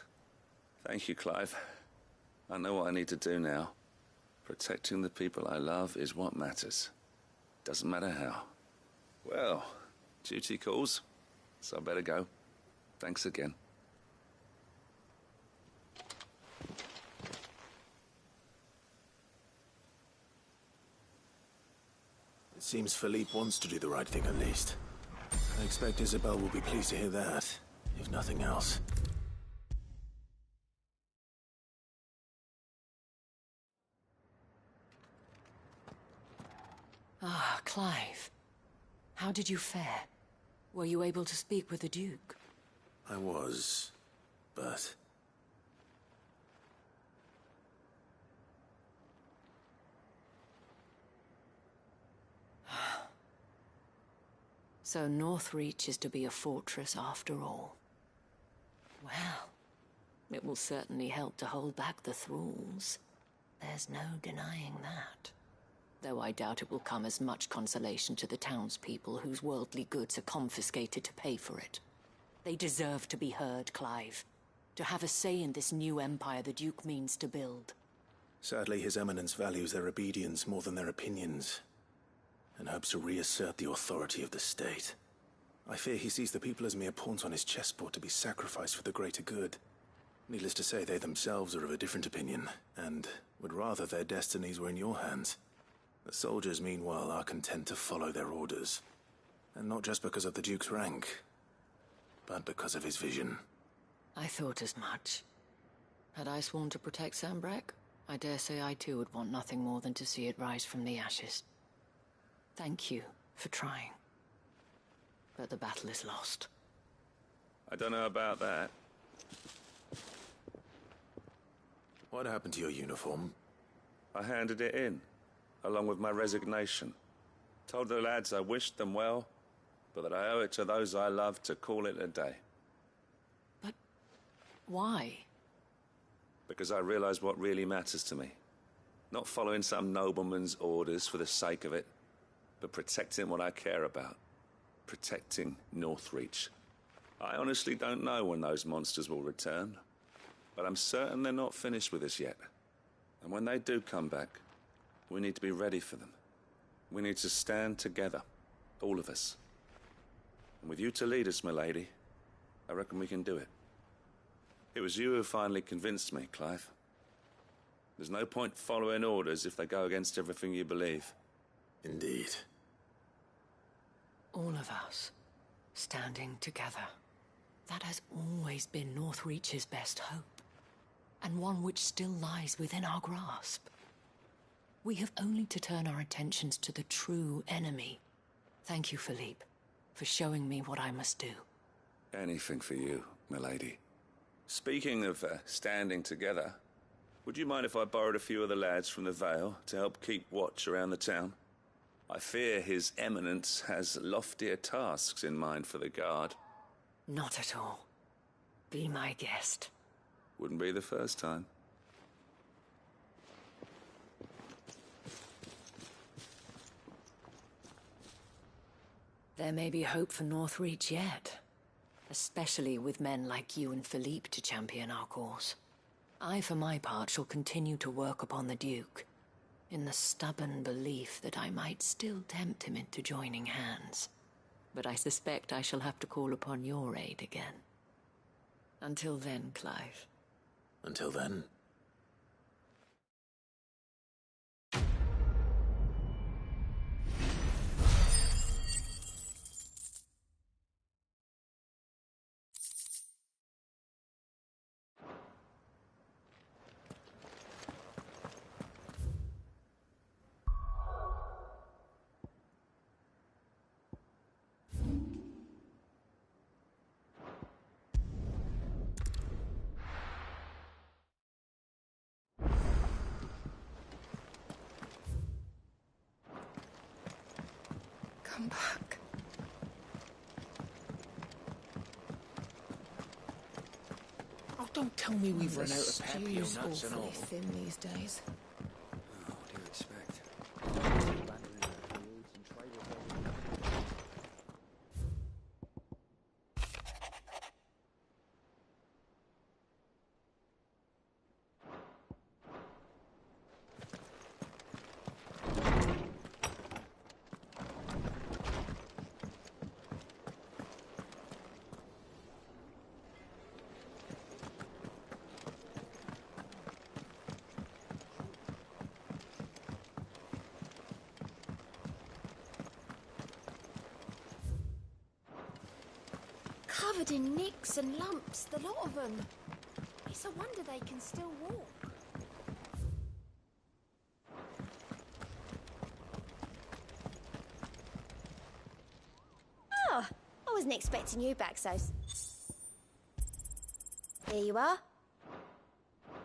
Thank you, Clive. I know what I need to do now. Protecting the people I love is what matters. Doesn't matter how. Well, duty calls, so I better go. Thanks again. It seems Philippe wants to do the right thing at least. I expect Isabel will be pleased to hear that, if nothing else. Ah, Clive. How did you fare? Were you able to speak with the Duke? I was, but... So Northreach is to be a fortress after all. Well, it will certainly help to hold back the thralls. There's no denying that. Though I doubt it will come as much consolation to the townspeople whose worldly goods are confiscated to pay for it. They deserve to be heard, Clive. To have a say in this new empire the Duke means to build. Sadly, His Eminence values their obedience more than their opinions, and hopes to reassert the authority of the state. I fear he sees the people as mere pawns on his chessboard to be sacrificed for the greater good. Needless to say, they themselves are of a different opinion, and would rather their destinies were in your hands. The soldiers, meanwhile, are content to follow their orders. And not just because of the Duke's rank, but because of his vision. I thought as much. Had I sworn to protect Sanbreque, I dare say I too would want nothing more than to see it rise from the ashes. Thank you for trying. But the battle is lost. I don't know about that. What happened to your uniform? I handed it in, along with my resignation. Told the lads I wished them well, but that I owe it to those I love to call it a day. But why? Because I realized what really matters to me. Not following some nobleman's orders for the sake of it, but protecting what I care about. Protecting Northreach. I honestly don't know when those monsters will return, but I'm certain they're not finished with us yet. And when they do come back, we need to be ready for them. We need to stand together, all of us. And with you to lead us, milady, I reckon we can do it. It was you who finally convinced me, Clive. There's no point following orders if they go against everything you believe. Indeed. All of us, standing together. That has always been Northreach's best hope, and one which still lies within our grasp. We have only to turn our attentions to the true enemy. Thank you, Philippe, for showing me what I must do. Anything for you, milady. Speaking of standing together, would you mind if I borrowed a few of the lads from the Vale to help keep watch around the town? I fear His Eminence has loftier tasks in mind for the guard. Not at all. Be my guest. Wouldn't be the first time. There may be hope for Northreach yet. Especially with men like you and Philippe to champion our cause. I, for my part, shall continue to work upon the Duke, in the stubborn belief that I might still tempt him into joining hands. But I suspect I shall have to call upon your aid again. Until then, Clive. Until then? Come back. Oh, don't tell me we've run out of peppy or nuts and all. Thin these days. Oh, what do you expect? covered in nicks and lumps, the lot of them. It's a wonder they can still walk. Oh, I wasn't expecting you back, Sos. Here you are.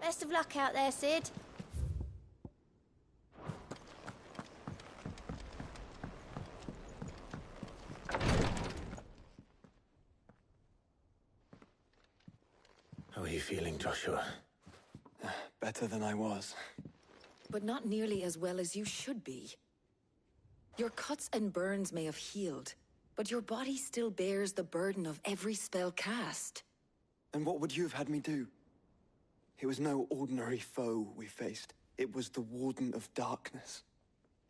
Best of luck out there, Sid. How are you feeling, Joshua? Better than I was. But not nearly as well as you should be. Your cuts and burns may have healed, but your body still bears the burden of every spell cast. And what would you have had me do? It was no ordinary foe we faced. It was the Warden of Darkness.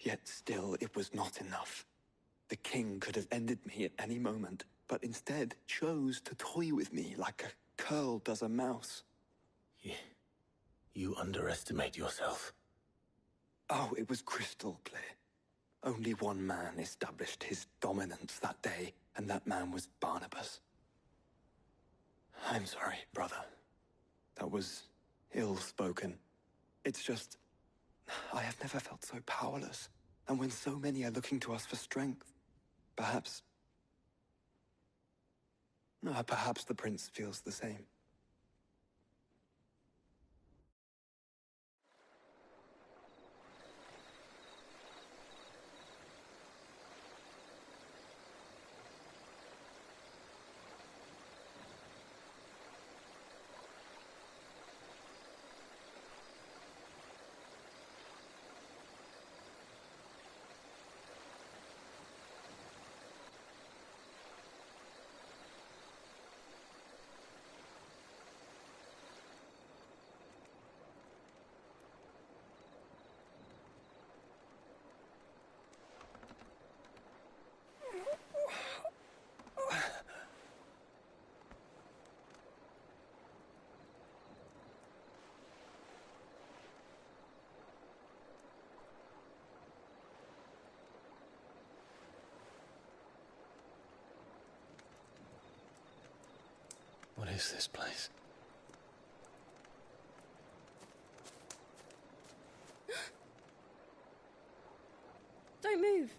Yet still, it was not enough. The king could have ended me at any moment, but instead chose to toy with me like a curl does a mouse. You underestimate yourself. Oh, it was crystal clear. Only one man established his dominance that day, and that man was Barnabas. I'm sorry, brother. That was ill-spoken. It's just, I have never felt so powerless. And when so many are looking to us for strength, perhaps the prince feels the same. What is this place? Don't move.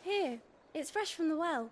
Here, it's fresh from the well.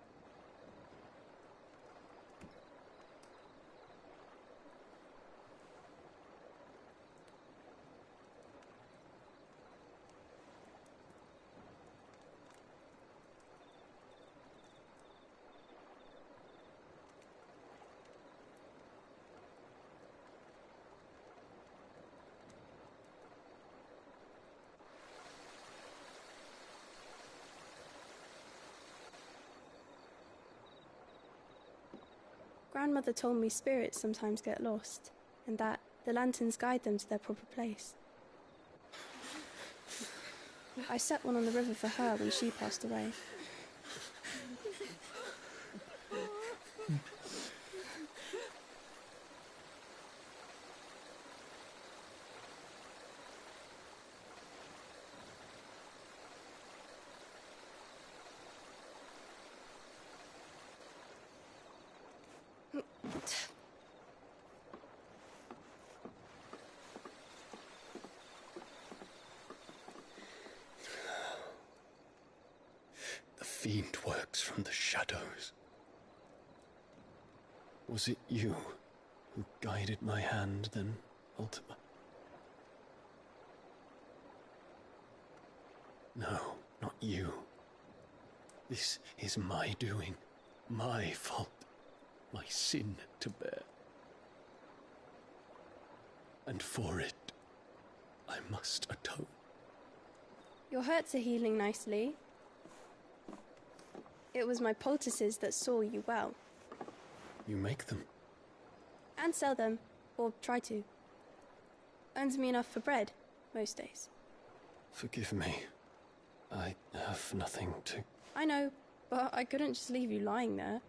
Grandmother told me spirits sometimes get lost, and that the lanterns guide them to their proper place. I set one on the river for her when she passed away. The fiend works from the shadows. Was it you who guided my hand then, Ultima? No, not you. This is my doing, my fault, my sin to bear. And for it, I must atone. Your hurts are healing nicely. It was my poultices that saw you well. You make them? And sell them, or try to. Earns me enough for bread, most days. Forgive me. I have nothing to... I know, but I couldn't just leave you lying there.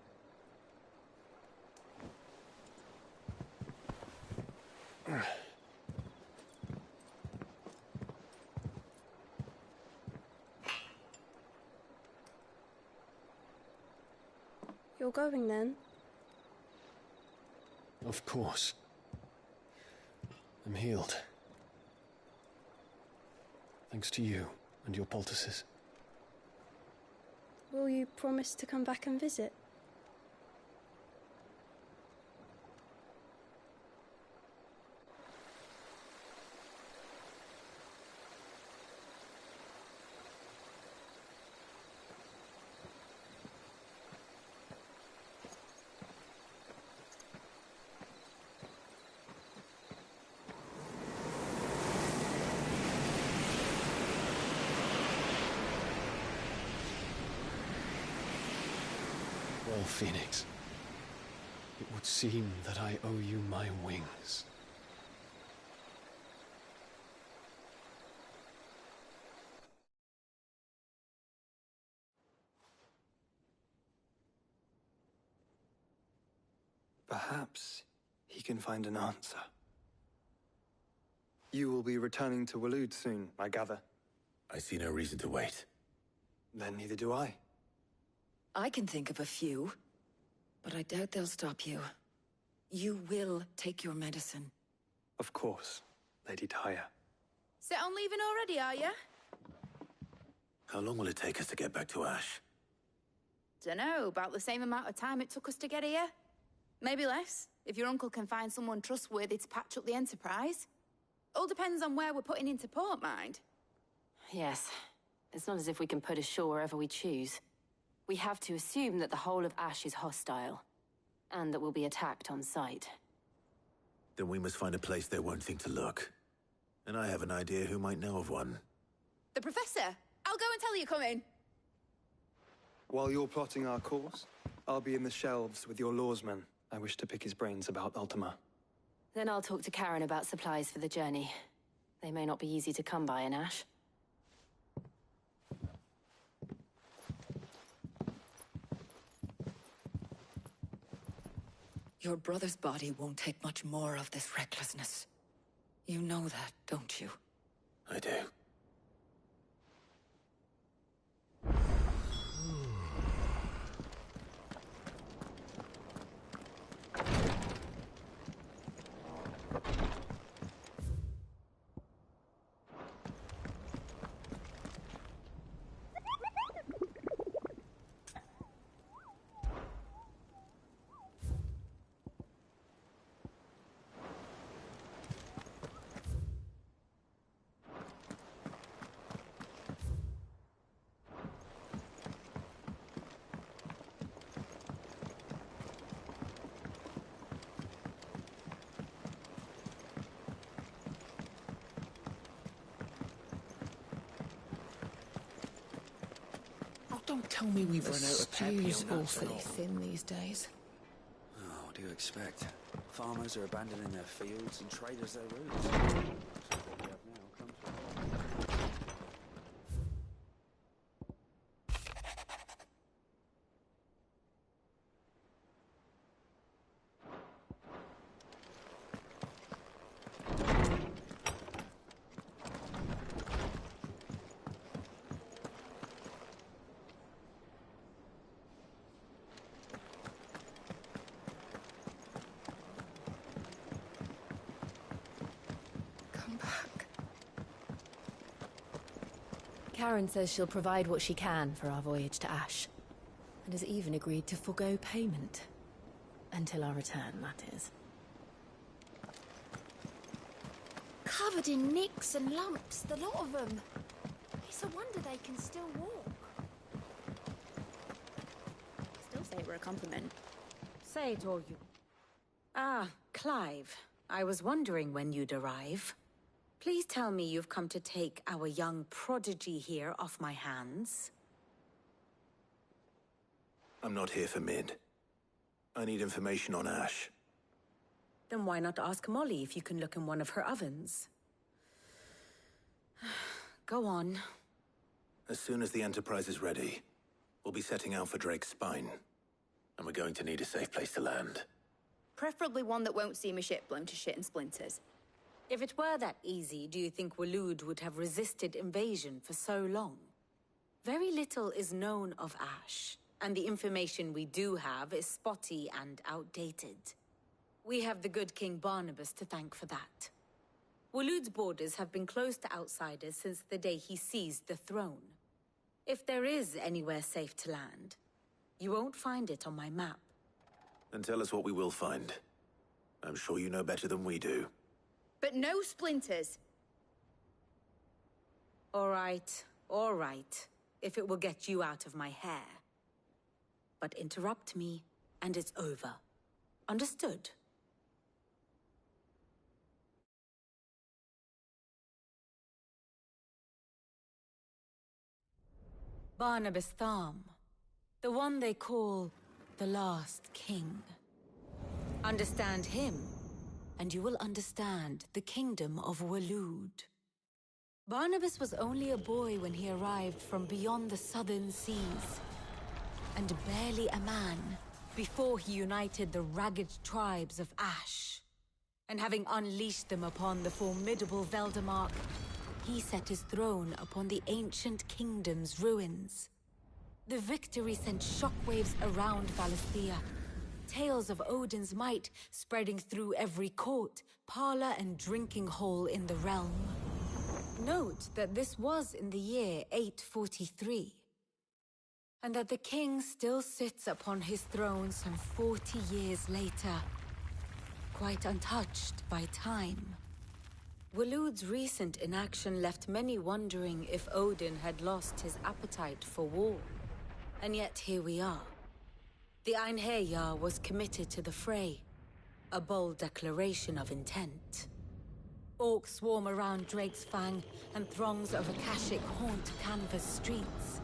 You're going then? Of course. I'm healed. Thanks to you and your poultices. Will you promise to come back and visit? Well, Phoenix, it would seem that I owe you my wings. Perhaps he can find an answer. You will be returning to Waloed soon, I gather. I see no reason to wait. Then neither do I. I can think of a few, but I doubt they'll stop you. You will take your medicine. Of course, Lady Tyr. Set on leaving already, are you? How long will it take us to get back to Ash? Dunno, about the same amount of time it took us to get here. Maybe less, if your uncle can find someone trustworthy to patch up the Enterprise. All depends on where we're putting into port, mind. Yes. It's not as if we can put ashore wherever we choose. We have to assume that the whole of Ash is hostile, and that we'll be attacked on sight. Then we must find a place they won't think to look. And I have an idea who might know of one. The Professor! I'll go and tell you come in. While you're plotting our course, I'll be in the shelves with your lawsman. I wish to pick his brains about Ultima. Then I'll talk to Karen about supplies for the journey. They may not be easy to come by in Ash. Your brother's body won't take much more of this recklessness. You know that, don't you? I do. Don't tell me we've run out of pep Stew's here, nuts and awfully all. thin these days. Oh, what do you expect? Farmers are abandoning their fields and traders their roots. So what we have now comes from... Karen says she'll provide what she can for our voyage to Ash, and has even agreed to forego payment. Until our return, that is. Covered in nicks and lumps, the lot of them. It's a wonder they can still walk. Still say it were a compliment. Say it all you... Ah, Clive. I was wondering when you'd arrive. Please tell me you've come to take our young prodigy here off my hands. I'm not here for Mid. I need information on Ash. Then why not ask Molly if you can look in one of her ovens? Go on. As soon as the Enterprise is ready, we'll be setting out for Drake's Spine. And we're going to need a safe place to land. Preferably one that won't see my ship blown to shit and splinters. If it were that easy, do you think Waloed would have resisted invasion for so long? Very little is known of Ash, and the information we do have is spotty and outdated. We have the good King Barnabas to thank for that. Waloed's borders have been closed to outsiders since the day he seized the throne. If there is anywhere safe to land, you won't find it on my map. Then tell us what we will find. I'm sure you know better than we do. But no splinters! All right. If it will get you out of my hair. But interrupt me, and it's over. Understood? Barnabas Tharm. The one they call the Last King. Understand him, and you will understand the kingdom of Waloed. Barnabas was only a boy when he arrived from beyond the southern seas, and barely a man before he united the ragged tribes of Ash. And having unleashed them upon the formidable Veldamark, he set his throne upon the ancient kingdom's ruins. The victory sent shockwaves around Valisthea, tales of Odin's might spreading through every court, parlor, and drinking hole in the realm. Note that this was in the year 843, and that the king still sits upon his throne some 40 years later, quite untouched by time. Waloed's recent inaction left many wondering if Odin had lost his appetite for war. And yet here we are. The Einherjar was committed to the fray, a bold declaration of intent. Orcs swarm around Drake's Fang, and throngs of Akashic haunt Canvas streets.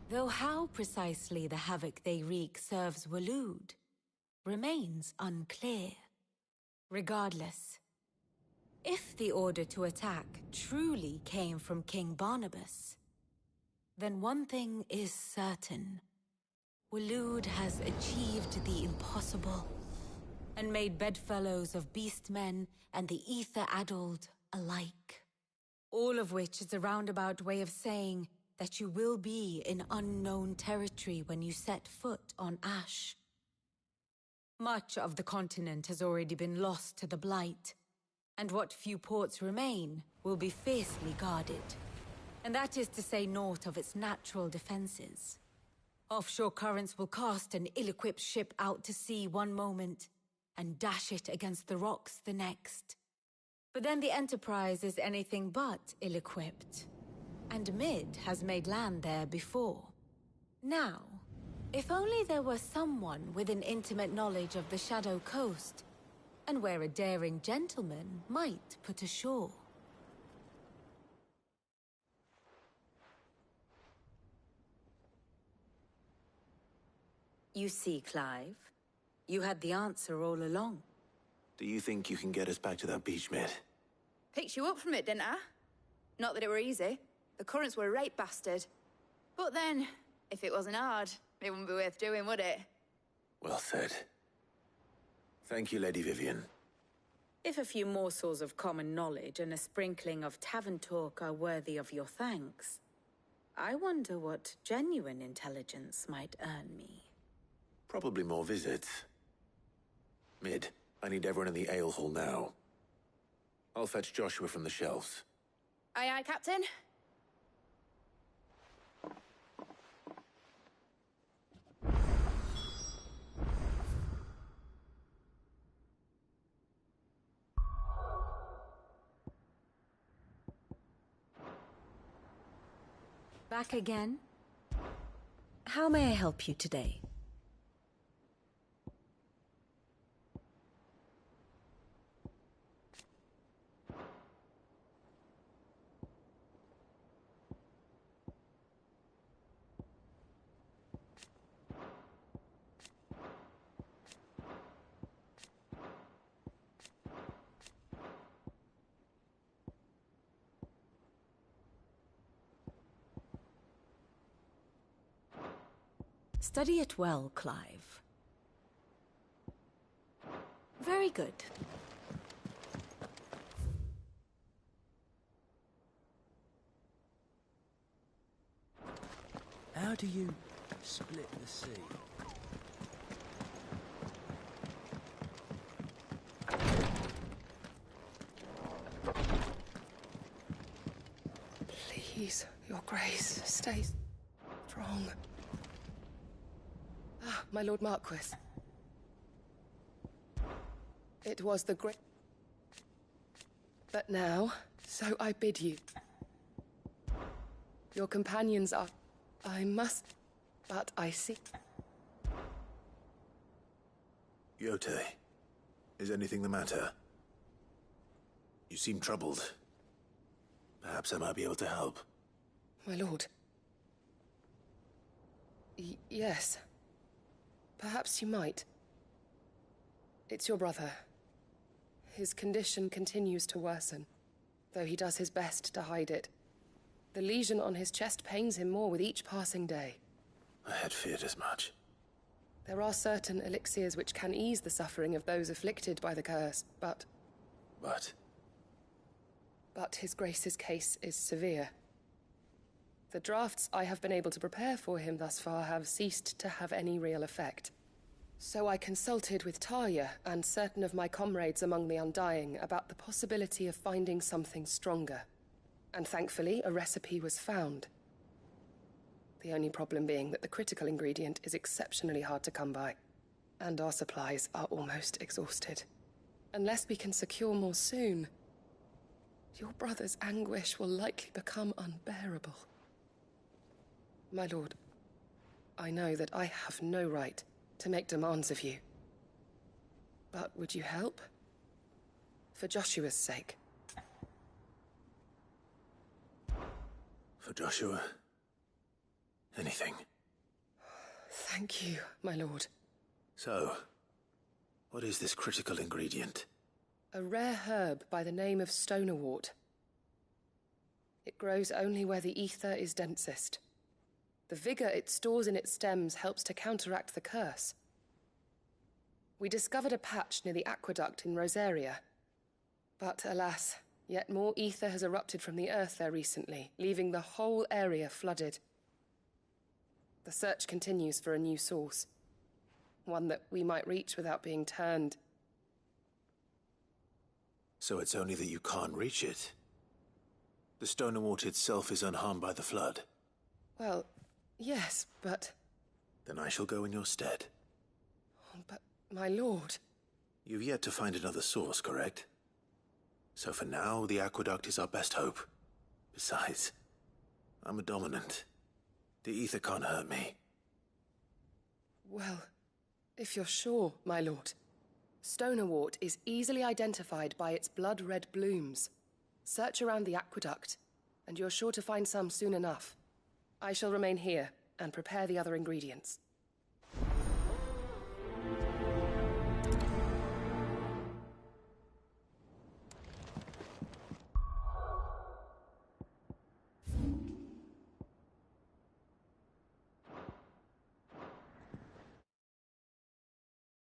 Though how precisely the havoc they wreak serves Waloed remains unclear. Regardless, if the order to attack truly came from King Barnabas, then one thing is certain. Waloed has achieved the impossible, and made bedfellows of beastmen and the ether-addled alike. All of which is a roundabout way of saying that you will be in unknown territory when you set foot on Ash. Much of the continent has already been lost to the Blight, and what few ports remain will be fiercely guarded. And that is to say naught of its natural defenses. Offshore currents will cast an ill-equipped ship out to sea one moment, and dash it against the rocks the next. But then the Enterprise is anything but ill-equipped, and Mid has made land there before. Now, if only there were someone with an intimate knowledge of the Shadow Coast, and where a daring gentleman might put ashore. You see, Clive, you had the answer all along. Do you think you can get us back to that beach, Mid? Picked you up from it, didn't I? Not that it were easy. The currents were a right bastard. But then, if it wasn't hard, it wouldn't be worth doing, would it? Well said. Thank you, Lady Vivian. If a few morsels of common knowledge and a sprinkling of tavern talk are worthy of your thanks, I wonder what genuine intelligence might earn me. Probably more visits. Mid, I need everyone in the ale hall now. I'll fetch Joshua from the shelves. Aye, aye, Captain. Back again? How may I help you today? Study it well, Clive. Very good. How do you split the sea? Please, Your Grace, stay strong. Ah, my Lord Marquis. It was the great... But now, so I bid you. Your companions are... I must... But I see... Yote, is anything the matter? You seem troubled. Perhaps I might be able to help. My lord. Yes. Perhaps you might. It's your brother. His condition continues to worsen, though he does his best to hide it. The lesion on his chest pains him more with each passing day. I had feared as much. There are certain elixirs which can ease the suffering of those afflicted by the curse, but... But His Grace's case is severe. The drafts I have been able to prepare for him thus far have ceased to have any real effect. So I consulted with Talia and certain of my comrades among the Undying about the possibility of finding something stronger. And thankfully, a recipe was found. The only problem being that the critical ingredient is exceptionally hard to come by, and our supplies are almost exhausted. Unless we can secure more soon, your brother's anguish will likely become unbearable. My lord, I know that I have no right to make demands of you. But would you help? For Joshua's sake. For Joshua? Anything. Thank you, my lord. So, what is this critical ingredient? A rare herb by the name of stonerwort. It grows only where the ether is densest. The vigor it stores in its stems helps to counteract the curse. We discovered a patch near the aqueduct in Rosaria. But alas, yet more ether has erupted from the earth there recently, leaving the whole area flooded. The search continues for a new source. One that we might reach without being turned. So it's only that you can't reach it? The stonerwort itself is unharmed by the flood? Well, yes, but... Then I shall go in your stead. But, my lord... You've yet to find another source, correct? So for now, the aqueduct is our best hope. Besides, I'm a dominant. The ether can't hurt me. Well, if you're sure, my lord. Stonerwort is easily identified by its blood-red blooms. Search around the aqueduct, and you're sure to find some soon enough. I shall remain here and prepare the other ingredients.